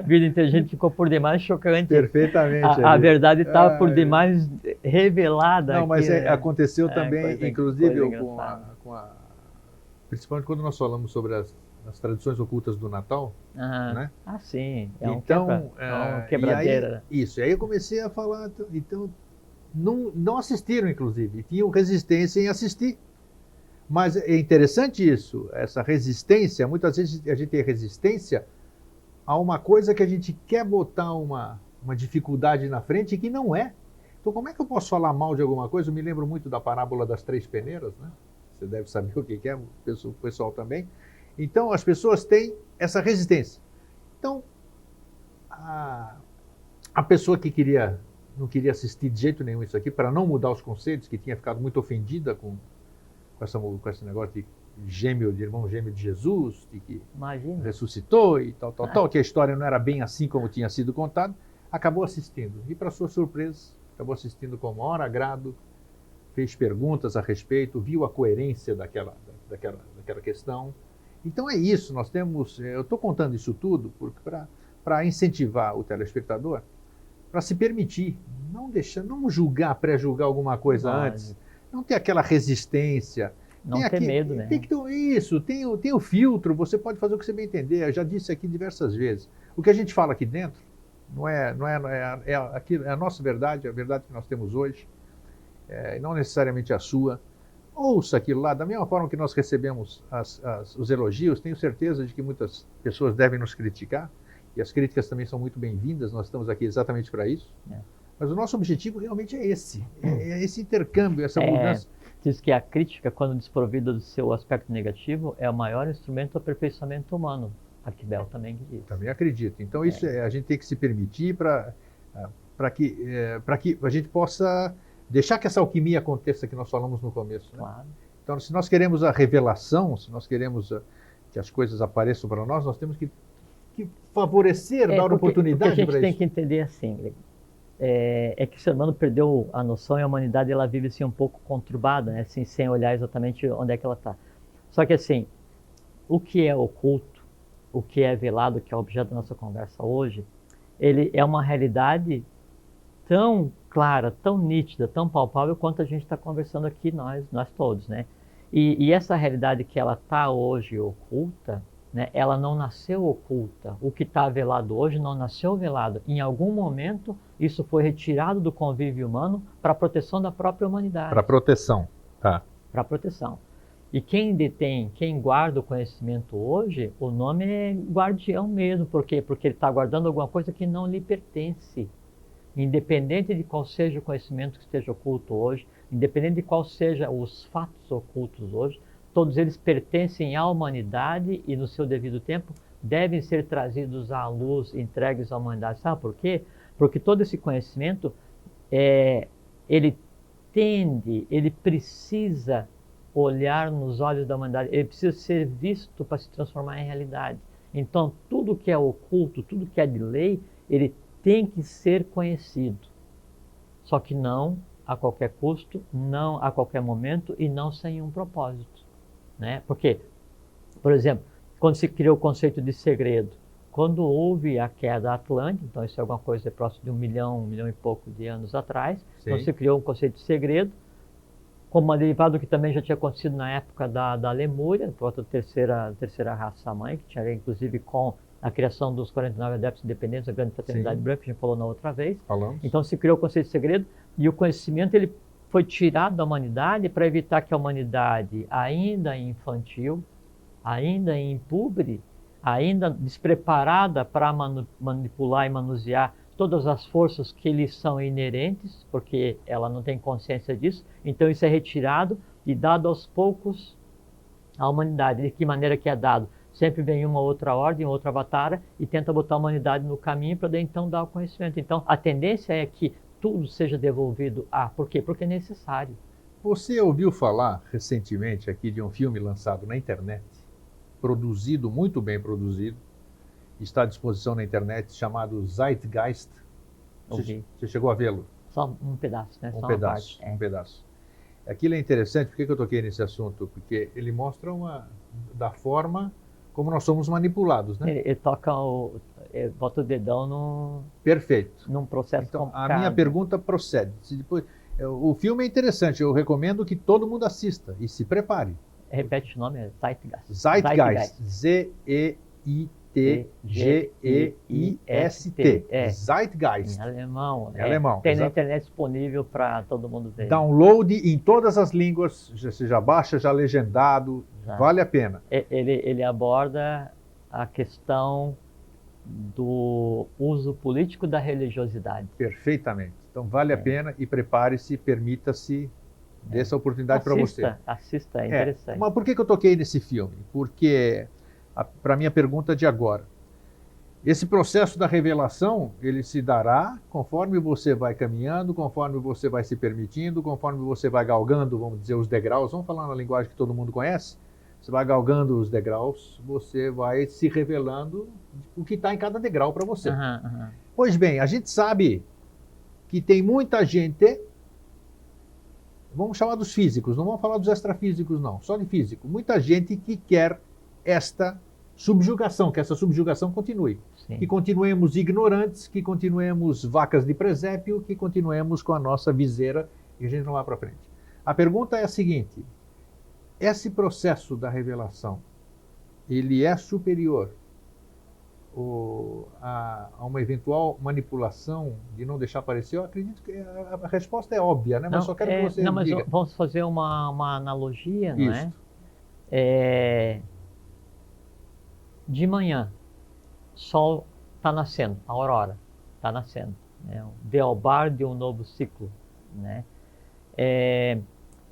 Vida Inteligente ficou por demais chocante. Perfeitamente. A verdade estava por demais revelada. Não, mas aconteceu também, inclusive, principalmente quando nós falamos sobre as tradições ocultas do Natal, né? Ah, sim. Então, quebradeira. E aí eu comecei a falar, então, não assistiram, inclusive, tinham resistência em assistir. Mas é interessante isso, essa resistência, muitas vezes a gente tem resistência a uma coisa que a gente quer botar uma dificuldade na frente que não é. Então, como é que eu posso falar mal de alguma coisa? Eu me lembro muito da parábola das 3 peneiras, né? você deve saber o que é, o pessoal também. Então, as pessoas têm essa resistência. Então, a pessoa que não queria assistir de jeito nenhum isso aqui, para não mudar os conceitos, que tinha ficado muito ofendida com esse negócio de irmão gêmeo de Jesus, de que Imagina. ressuscitou e tal, que a história não era bem assim como tinha sido contada, acabou assistindo. E, para sua surpresa, acabou assistindo com o maior agrado, fez perguntas a respeito, viu a coerência daquela questão. Então é isso, eu estou contando isso tudo para incentivar o telespectador, para se permitir, não julgar, pré-julgar alguma coisa antes, não ter aquela resistência. Não ter medo, né? Tem que ter isso, tem o filtro, você pode fazer o que você bem entender. Eu já disse aqui diversas vezes. O que a gente fala aqui dentro é a nossa verdade, a verdade que nós temos hoje, e não necessariamente a sua. Ouça aquilo lá, da mesma forma que nós recebemos os elogios, tenho certeza de que muitas pessoas devem nos criticar, e as críticas também são muito bem-vindas, nós estamos aqui exatamente para isso. Mas o nosso objetivo realmente é esse intercâmbio, essa mudança. Diz que a crítica, quando desprovida do seu aspecto negativo, é o maior instrumento do aperfeiçoamento humano. Arquibel também diz. Também acredito. Então isso a gente tem que se permitir para que a gente possa deixar que essa alquimia aconteça que nós falamos no começo. Né? Claro. Então, se nós queremos a revelação, se nós queremos que as coisas apareçam para nós temos que favorecer, dar oportunidade para isso. O que a gente tem que entender assim, Greg, é que o ser humano perdeu a noção e a humanidade ela vive assim um pouco conturbada, né? Assim, sem olhar exatamente onde é que ela está. Só que assim, o que é oculto, o que é velado, que é o objeto da nossa conversa hoje, ele é uma realidade tão clara, tão nítida, tão palpável quanto a gente está conversando aqui nós todos, né? E essa realidade que ela está hoje oculta, né, ela não nasceu oculta. O que está velado hoje não nasceu velado. Em algum momento, isso foi retirado do convívio humano para a proteção da própria humanidade. Para proteção, tá. Para proteção. E quem guarda o conhecimento hoje, o nome é guardião mesmo. Por quê? Porque ele está guardando alguma coisa que não lhe pertence. Independente de qual seja o conhecimento que esteja oculto hoje, independente de qual sejam os fatos ocultos hoje, todos eles pertencem à humanidade e, no seu devido tempo, devem ser trazidos à luz, entregues à humanidade. Sabe por quê? Porque todo esse conhecimento, ele precisa olhar nos olhos da humanidade, ele precisa ser visto para se transformar em realidade. Então, tudo que é oculto, tudo que é de lei, ele tem que ser conhecido. Só que não a qualquer custo, não a qualquer momento e não sem um propósito. Né? Porque, por exemplo, quando se criou o conceito de segredo, quando houve a queda atlântica, então isso é alguma coisa próximo de 1 milhão e pouco de anos atrás, então se criou um conceito de segredo, como um derivado que também já tinha acontecido na época da Lemúria, a terceira raça-mãe, que tinha inclusive com a criação dos 49 adeptos independentes, a grande fraternidade branca, que a gente falou na outra vez. Falamos. Então se criou o conceito de segredo e o conhecimento ele foi tirado da humanidade para evitar que a humanidade, ainda infantil, ainda impúbere, ainda despreparada para manipular e manusear todas as forças que lhe são inerentes, porque ela não tem consciência disso, então isso é retirado e dado aos poucos à humanidade. De que maneira que é dado? Sempre vem uma outra ordem, outra avatara e tenta botar a humanidade no caminho para então dar o conhecimento. Então a tendência é que tudo seja devolvido por quê? Porque é necessário. Você ouviu falar recentemente aqui de um filme lançado na internet, muito bem produzido, está à disposição na internet, chamado Zeitgeist. Você chegou a vê-lo? Só um pedaço, né? Um pedaço. Aquilo é interessante, por que eu toquei nesse assunto? Porque ele mostra da forma como nós somos manipulados, né? Ele bota o dedão Perfeito. Num processo então, complicado. A minha pergunta procede. O filme é interessante, eu recomendo que todo mundo assista e se prepare. Repete o nome, é Zeitgeist. Zeitgeist. Z-E-I-T-G-E-I-S-T. Zeitgeist. Em alemão. Em alemão. Tem na internet disponível para todo mundo ver. Download em todas as línguas, você já baixa, já legendado, vale a pena. Ele aborda a questão do uso político da religiosidade. Perfeitamente. Então vale a pena e prepare-se, permita-se Dê essa oportunidade para você. Assista, é interessante. Mas por que eu toquei nesse filme? Porque, para a minha pergunta de agora, esse processo da revelação, ele se dará conforme você vai caminhando, conforme você vai se permitindo, conforme você vai galgando, vamos dizer, os degraus. Vamos falar na linguagem que todo mundo conhece? Você vai galgando os degraus, você vai se revelando o que está em cada degrau para você. Pois bem, a gente sabe que tem muita gente, vamos chamar dos físicos, não vamos falar dos extrafísicos não, só de físico. Muita gente que quer esta subjugação, que essa subjugação continue. Sim. Que continuemos ignorantes, que continuemos vacas de presépio, que continuemos com a nossa viseira e a gente não vá para frente. A pergunta é a seguinte: esse processo da revelação, ele é superior a uma eventual manipulação de não deixar aparecer? Eu acredito que a resposta é óbvia, né? Mas só quero que você diga. Mas vamos fazer uma analogia, não Isso. De manhã, sol está nascendo, a aurora está nascendo, né? O dealbar de um novo ciclo, né?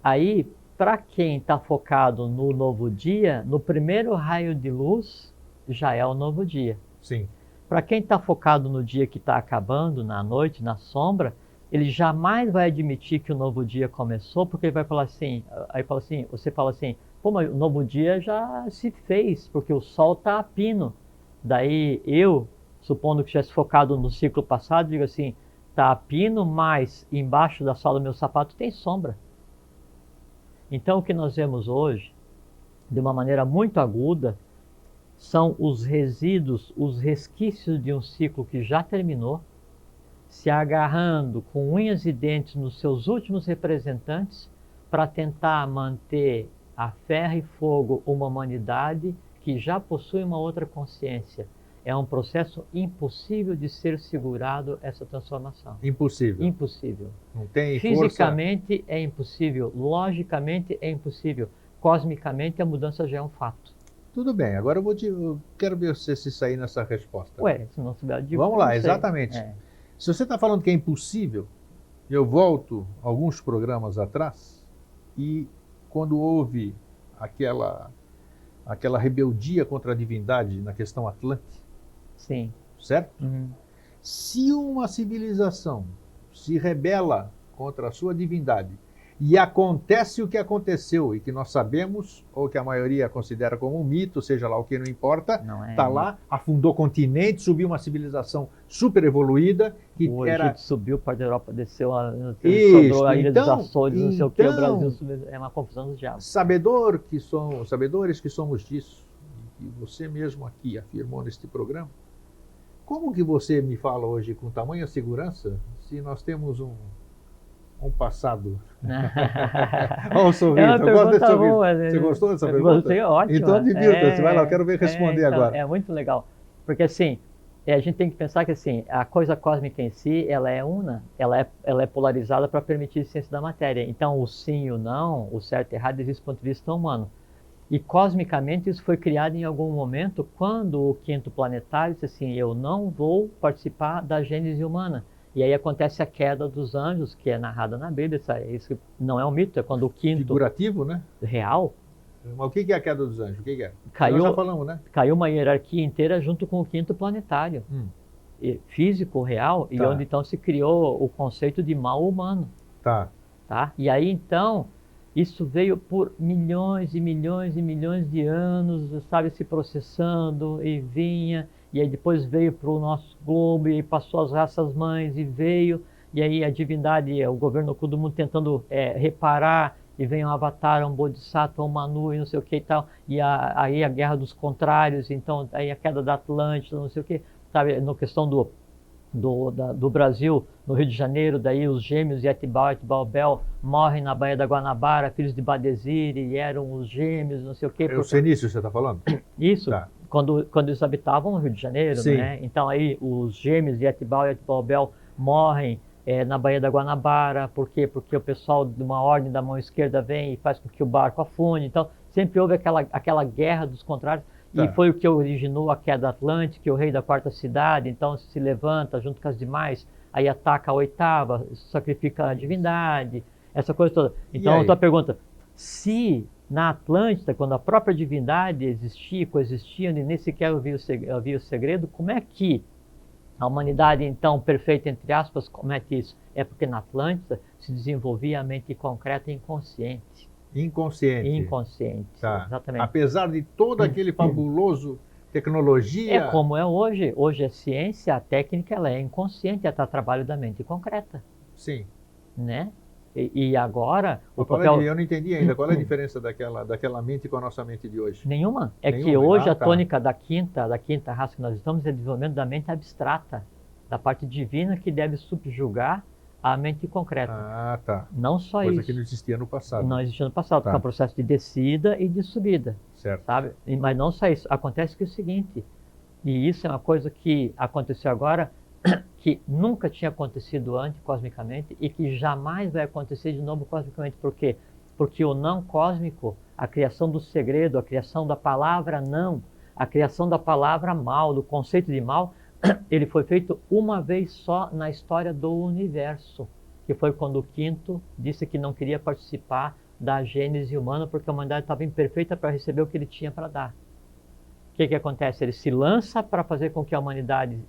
Aí, para quem está focado no novo dia, no primeiro raio de luz já é o novo dia. Sim. Para quem está focado no dia que está acabando, na noite, na sombra, ele jamais vai admitir que o novo dia começou, porque ele vai falar assim, você fala assim, pô, mas o novo dia já se fez, porque o sol está a pino. Daí eu, supondo que tivesse focado no ciclo passado, digo assim, está a pino, mas embaixo da sola do meu sapato tem sombra. Então o que nós vemos hoje, de uma maneira muito aguda, são os resíduos, os resquícios de um ciclo que já terminou, se agarrando com unhas e dentes nos seus últimos representantes para tentar manter a ferro e fogo uma humanidade que já possui uma outra consciência. É um processo impossível de ser segurado, essa transformação. Impossível. Impossível. Não tem Fisicamente força. É impossível, logicamente é impossível, cosmicamente a mudança já é um fato. Tudo bem, agora eu quero ver você se sair nessa resposta. Se não souber, eu digo. Vamos lá, exatamente. Se você está falando que é impossível, eu volto alguns programas atrás e quando houve aquela rebeldia contra a divindade na questão Atlante, sim, certo? Uhum. Se uma civilização se rebela contra a sua divindade e acontece o que aconteceu e que nós sabemos, ou que a maioria considera como um mito, seja lá o que não importa, está lá, afundou continente, subiu uma civilização super evoluída. Que o Egito subiu, parte da Europa desceu, sobrou a ilha dos Açores, não sei o que, o Brasil subiu, é uma confusão dos diabos. Sabedores que somos disso, e você mesmo aqui afirmou neste programa, como que você me fala hoje com tamanha segurança se nós temos um passado? Olha o sorriso, eu gosto desse sorriso. Você gostou dessa pergunta? Gostei, ótimo. Então divirta-se, vai lá, eu quero ver responder agora. É muito legal, porque assim, a gente tem que pensar que assim, a coisa cósmica em si, ela é una, ela é polarizada para permitir a ciência da matéria. Então o sim e o não, o certo e errado, existe do ponto de vista humano. E cosmicamente isso foi criado em algum momento quando o quinto planetário disse assim, eu não vou participar da gênese humana. E aí acontece a queda dos anjos, que é narrada na Bíblia. Isso não é um mito, é quando o quinto... Figurativo, né? Real. Mas o que é a queda dos anjos? O que é? Nós já falamos, né? Caiu uma hierarquia inteira junto com o quinto planetário. Físico, real, e onde então se criou o conceito de mal humano. Tá. E aí então, isso veio por milhões e milhões e milhões de anos, sabe, se processando e vinha... E aí depois veio para o nosso globo, e aí passou as raças mães, e veio, e aí a divindade, o governo oculto do mundo tentando reparar, e vem um avatar, um bodhisattva, um Manu, e não sei o que e tal, e aí a guerra dos contrários, então aí a queda da Atlântida, não sei o que, sabe, na questão do Brasil, no Rio de Janeiro, daí os gêmeos Yetibau e Etibau-Bel morrem na Baía da Guanabara, filhos de Badesir, e eram os gêmeos, não sei o que. É o Fenício, você está falando? Isso. Tá. Quando eles habitavam no Rio de Janeiro, né? Então aí os gêmeos de Yetibau e Etibau-Bel morrem na Baía da Guanabara. Por quê? Porque o pessoal de uma ordem da mão esquerda vem e faz com que o barco afunde. Então sempre houve aquela guerra dos contrários. E foi o que originou a queda atlântica, que o rei da quarta cidade, então se levanta junto com as demais, aí ataca a oitava, sacrifica a divindade. essa coisa toda. Então, a tua pergunta, se na Atlântida, quando a própria divindade existia, coexistia, e nem sequer havia o segredo, como é que a humanidade, então, perfeita, entre aspas, comete isso? É porque na Atlântida se desenvolvia a mente concreta e inconsciente. Inconsciente, tá. Exatamente. Apesar de todo aquele fabuloso tecnologia... É como é hoje. Hoje a ciência, a técnica, ela é inconsciente, ela está a trabalho da mente concreta. Sim. Né? E agora... Eu não entendi ainda. Qual é a diferença daquela mente com a nossa mente de hoje? Nenhuma. Que hoje a tônica da quinta raça que nós estamos é o desenvolvimento da mente abstrata, da parte divina que deve subjugar a mente concreta. Ah, tá. Não só Coisa isso. que não existia no passado. Não existia no passado, porque é um processo de descida e de subida. Certo. Sabe? Mas não só isso. Acontece que é o seguinte, e isso é uma coisa que aconteceu agora, que nunca tinha acontecido antes cosmicamente e que jamais vai acontecer de novo cosmicamente. Por quê? Porque o não cósmico, a criação do segredo, a criação da palavra não, a criação da palavra mal, do conceito de mal, ele foi feito uma vez só na história do universo, que foi quando o quinto disse que não queria participar da gênese humana porque a humanidade estava imperfeita para receber o que ele tinha para dar. O que acontece? Ele se lança para fazer com que a humanidade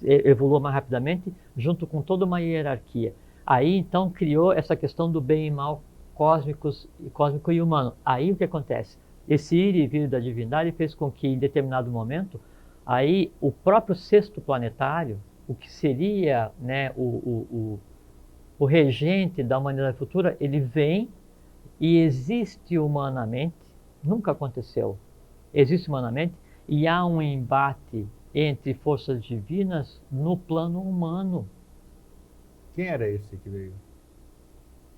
evolua mais rapidamente, junto com toda uma hierarquia. Aí, então, criou essa questão do bem e mal cósmico e humano. Aí, o que acontece? Esse ir e vir da divindade fez com que, em determinado momento, aí o próprio sexto planetário, o que seria, né, o regente da humanidade futura, ele vem e existe humanamente, nunca aconteceu, existe humanamente, e há um embate entre forças divinas no plano humano. Quem era esse que veio?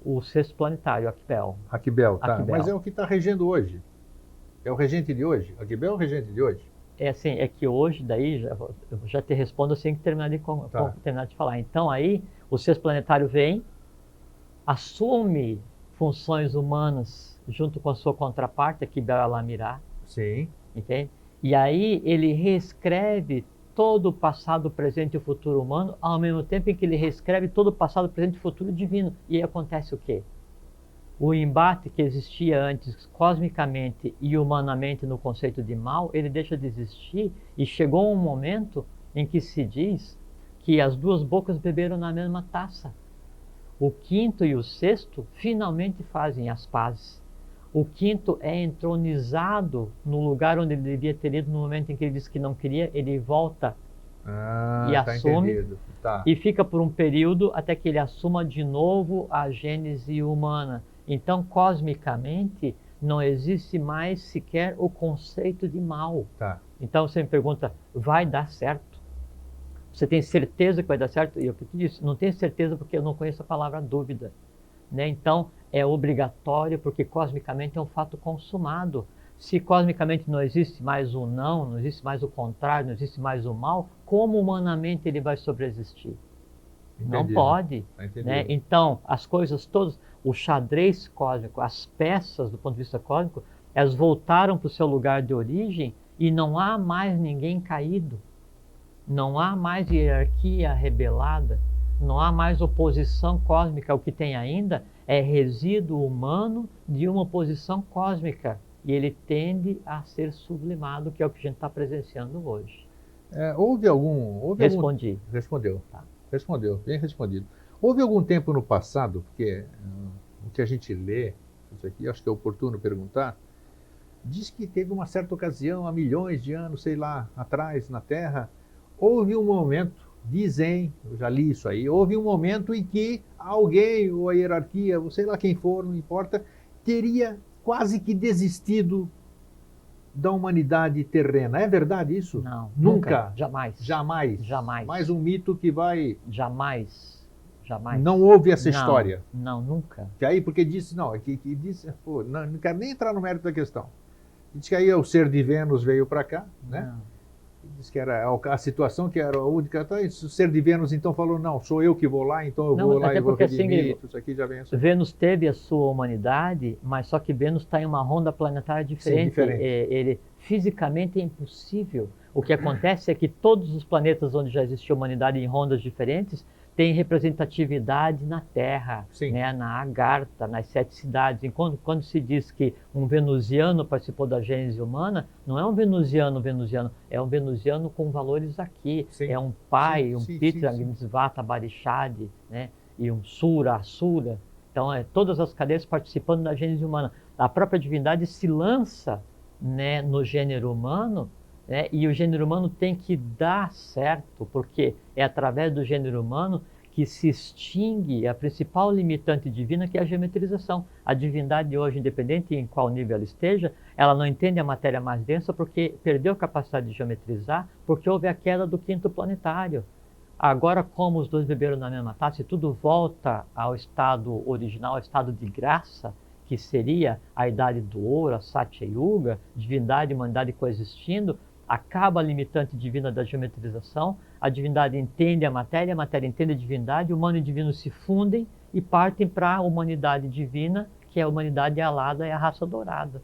O sexto planetário, Aquibel. Aquibel, tá. Aquibel. Mas é o que está regendo hoje. É o regente de hoje? Aquibel é o regente de hoje? É assim, é que hoje, daí, eu já te respondo assim que terminar de falar. Então aí, o sexto planetário vem, assume funções humanas junto com a sua contraparte, Aquibel Alamirá. Sim. Entende? E aí ele reescreve todo o passado, presente e o futuro humano, ao mesmo tempo em que ele reescreve todo o passado, presente e futuro divino. E aí acontece o quê? O embate que existia antes cosmicamente e humanamente no conceito de mal, ele deixa de existir e chegou um momento em que se diz que as duas bocas beberam na mesma taça. O quinto e o sexto finalmente fazem as pazes. O quinto é entronizado no lugar onde ele devia ter ido no momento em que ele disse que não queria, ele volta e assume e fica por um período até que ele assuma de novo a gênese humana. Então, cosmicamente, não existe mais sequer o conceito de mal. Então, você me pergunta, vai dar certo? Você tem certeza que vai dar certo? E eu te disse, não tenho certeza porque eu não conheço a palavra dúvida. Né? Então, é obrigatório porque cosmicamente é um fato consumado. Se cosmicamente não existe mais o não existe mais o contrário, não existe mais o mal, como humanamente ele vai sobreexistir? Não pode. Né? Então, as coisas todas, o xadrez cósmico, as peças do ponto de vista cósmico, elas voltaram para o seu lugar de origem e não há mais ninguém caído. Não há mais hierarquia rebelada. Não há mais oposição cósmica. O que tem ainda é resíduo humano de uma oposição cósmica. E ele tende a ser sublimado, que é o que a gente está presenciando hoje. Respondi. Respondeu. Tá. Respondeu, bem respondido. Houve algum tempo no passado, porque o que a gente lê, isso aqui acho que é oportuno perguntar, diz que teve uma certa ocasião, há milhões de anos, sei lá, atrás, na Terra, houve um momento, dizem, eu já li isso aí, houve um momento em que alguém, ou a hierarquia, ou sei lá quem for, não importa, teria quase que desistido da humanidade terrena. É verdade isso? Não. Nunca? Jamais. Jamais? Jamais. Mais um mito que vai... Jamais. Não houve essa história? Não, nunca. Que aí, porque disse, pô, não quero nem entrar no mérito da questão. Diz que aí o ser de Vênus veio para cá, né? Não. Diz que era a situação que era a única. Então, o ser de Vênus então falou, não, sou eu que vou lá, então eu vou lá e vou redimir, isso aqui já vem assim. Vênus teve a sua humanidade, mas só que Vênus está em uma ronda planetária diferente. Sim, diferente. Ele fisicamente é impossível. O que acontece é que todos os planetas onde já existiu humanidade em rondas diferentes tem representatividade na Terra, Sim. né, na Agartha, nas 7 cidades. Enquanto quando se diz que um venusiano participou da gênese humana, não é um venusiano, é um venusiano com valores aqui. Sim. É um pai, Sim, um sim, Pitra, sim, sim. Gnisvata, Barishad, né, e um Sura, Asura. Então, todas as cadeias participando da gênese humana. A própria divindade se lança, né, no gênero humano, né, e o gênero humano tem que dar certo, porque é através do gênero humano que se extingue a principal limitante divina, que é a geometrização. A divindade hoje, independente em qual nível ela esteja, ela não entende a matéria mais densa porque perdeu a capacidade de geometrizar, porque houve a queda do 5º planetário. Agora, como os dois beberam na mesma taça e tudo volta ao estado original, ao estado de graça, que seria a idade do ouro, a Satya Yuga, divindade e humanidade coexistindo, acaba a limitante divina da geometrização, a divindade entende a matéria entende a divindade, o humano e o divino se fundem e partem para a humanidade divina, que é a humanidade alada, é a raça dourada.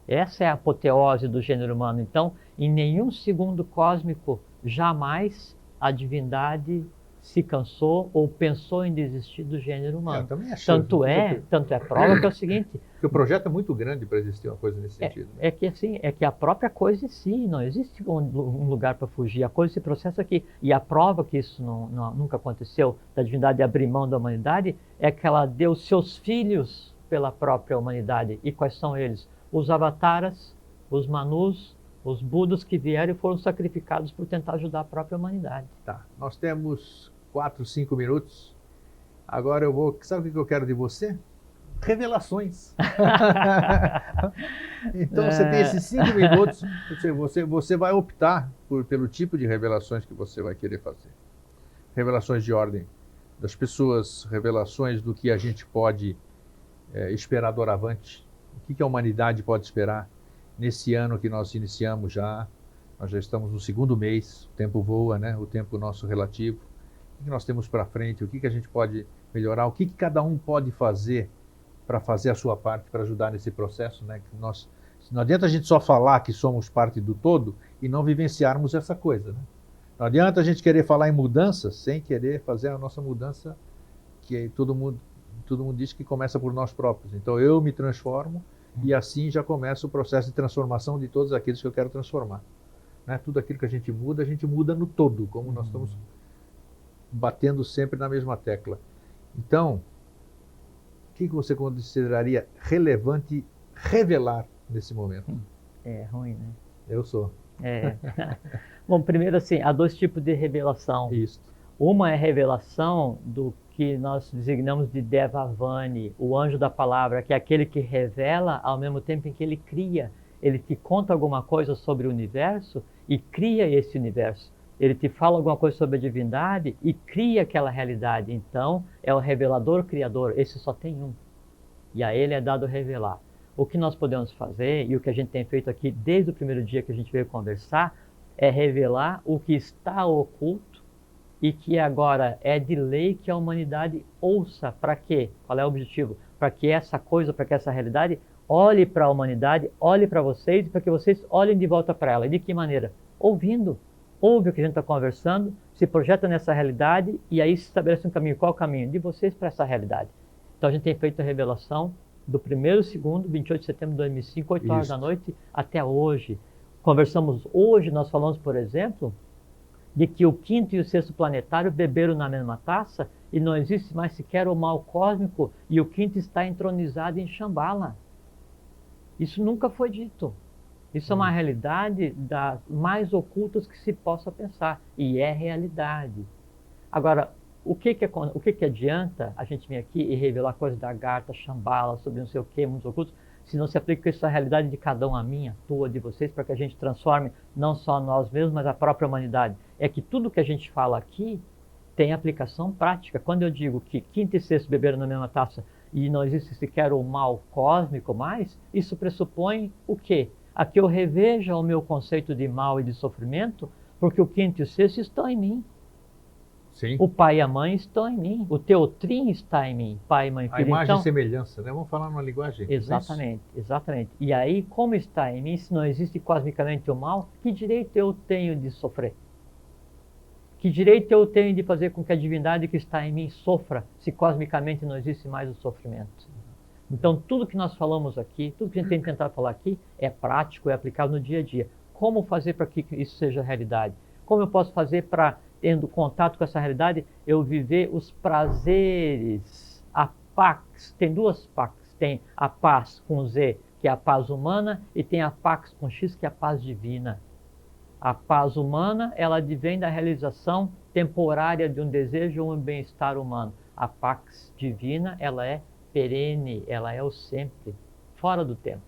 Essa é a apoteose do gênero humano. Então, em nenhum segundo cósmico, jamais a divindade se cansou ou pensou em desistir do gênero humano. Tanto é prova que é o seguinte... Porque o projeto é muito grande para existir uma coisa nesse sentido. É que a própria coisa em si, não existe um lugar para fugir. A coisa se processa aqui. E a prova que isso nunca aconteceu, da divindade abrir mão da humanidade, é que ela deu seus filhos pela própria humanidade. E quais são eles? Os avataras, os manus, os budas que vieram e foram sacrificados por tentar ajudar a própria humanidade. Tá, nós temos 4, 5 minutos. Agora eu vou... Sabe o que eu quero de você? Revelações. Então você tem esses 5 minutos, você vai optar pelo tipo de revelações que você vai querer fazer. Revelações de ordem das pessoas, revelações do que a gente pode esperar doravante, o que a humanidade pode esperar nesse ano que nós iniciamos já. Nós já estamos no 2º mês, o tempo voa, né? O tempo nosso relativo. O que nós temos para frente, o que a gente pode melhorar, o que cada um pode fazer para fazer a sua parte, para ajudar nesse processo, né? Não adianta a gente só falar que somos parte do todo e não vivenciarmos essa coisa, né? Não adianta a gente querer falar em mudança sem querer fazer a nossa mudança, que todo mundo diz que começa por nós próprios. Então eu me transformo e assim já começa o processo de transformação de todos aqueles que eu quero transformar. Né? Tudo aquilo que a gente muda no todo, como nós estamos batendo sempre na mesma tecla. Então, o que você consideraria relevante revelar nesse momento? É ruim, né? Eu sou. Bom, primeiro assim, há 2 tipos de revelação. Isso. Uma é revelação do que nós designamos de Devavani, o anjo da palavra, que é aquele que revela ao mesmo tempo em que ele cria. Ele te conta alguma coisa sobre o universo e cria esse universo. Ele te fala alguma coisa sobre a divindade e cria aquela realidade. Então, é o revelador criador. Esse só tem um. E a ele é dado revelar. O que nós podemos fazer, e o que a gente tem feito aqui desde o primeiro dia que a gente veio conversar, é revelar o que está oculto e que agora é de lei que a humanidade ouça. Para quê? Qual é o objetivo? Para que essa coisa, para que essa realidade olhe para a humanidade, olhe para vocês, para que vocês olhem de volta para ela. E de que maneira? Ouvindo. Ouve o que a gente está conversando, se projeta nessa realidade e aí se estabelece um caminho. Qual o caminho? De vocês para essa realidade. Então a gente tem feito a revelação do 1º, 2º, 28 de setembro de 2005, 8 horas da noite, até hoje. Conversamos hoje, nós falamos, por exemplo, de que o 5º e o 6º planetário beberam na mesma taça e não existe mais sequer o mal cósmico e o 5º está entronizado em Shambhala. Isso nunca foi dito. Isso é uma realidade das mais ocultas que se possa pensar. E é realidade. Agora, o que adianta a gente vir aqui e revelar coisas da Agartha, Shambhala, sobre não sei o que, mundos ocultos, se não se aplica essa realidade de cada um, a minha, a tua, de vocês, para que a gente transforme não só nós mesmos, mas a própria humanidade. É que tudo que a gente fala aqui tem aplicação prática. Quando eu digo que 5º e 6º beberam na mesma taça e não existe sequer o mal cósmico mais, isso pressupõe o quê? A que eu reveja o meu conceito de mal e de sofrimento, porque o 5º e o 6º estão em mim. Sim. O pai e a mãe estão em mim. O teotrim está em mim. Pai, mãe, filho. A imagem e semelhança, né? Vamos falar numa linguagem. Exatamente, exatamente. E aí, como está em mim, se não existe cosmicamente o mal, que direito eu tenho de sofrer? Que direito eu tenho de fazer com que a divindade que está em mim sofra, se cosmicamente não existe mais o sofrimento? Então, tudo que nós falamos aqui, tudo que a gente tem tentado falar aqui, é prático, é aplicado no dia a dia. Como fazer para que isso seja realidade? Como eu posso fazer para, tendo contato com essa realidade, eu viver os prazeres, a pax? Tem duas pax, tem a paz com Z, que é a paz humana, e tem a pax com X, que é a paz divina. A paz humana, ela advém da realização temporária de um desejo ou um bem-estar humano. A pax divina, ela é perene, ela é o sempre, fora do tempo.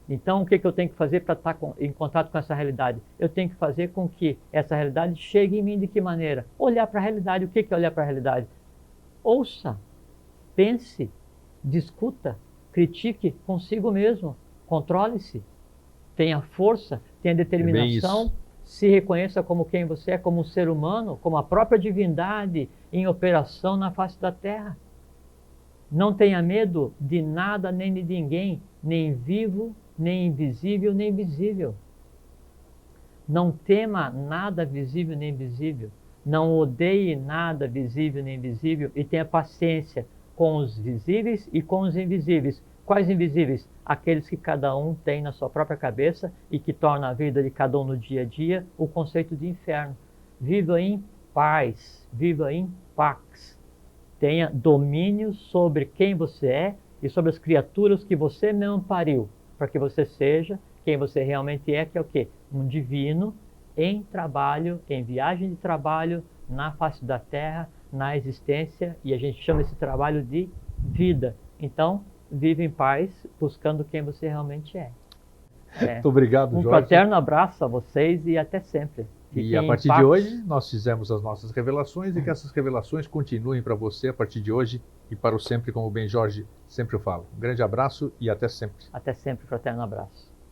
Então, o que eu tenho que fazer para estar em contato com essa realidade? Eu tenho que fazer com que essa realidade chegue em mim de que maneira? Olhar para a realidade. O que é olhar para a realidade? Ouça, pense, discuta, critique consigo mesmo, controle-se, tenha força, tenha determinação, se reconheça como quem você é, como um ser humano, como a própria divindade em operação na face da Terra. Não tenha medo de nada nem de ninguém, nem vivo, nem invisível, nem visível. Não tema nada visível nem invisível. Não odeie nada visível nem invisível e tenha paciência com os visíveis e com os invisíveis. Quais invisíveis? Aqueles que cada um tem na sua própria cabeça e que torna a vida de cada um no dia a dia o conceito de inferno. Viva em paz, viva em pax. Tenha domínio sobre quem você é e sobre as criaturas que você mesmo pariu, para que você seja quem você realmente é, que é o quê? Um divino em trabalho, em viagem de trabalho, na face da Terra, na existência, e a gente chama esse trabalho de vida. Então, vive em paz, buscando quem você realmente é. Muito obrigado, Jorge. Um fraterno abraço a vocês e até sempre. E a partir de hoje, nós fizemos as nossas revelações e que essas revelações continuem para você a partir de hoje e para o sempre, como o Ben Jorge sempre fala. Um grande abraço e até sempre. Até sempre, fraterno abraço.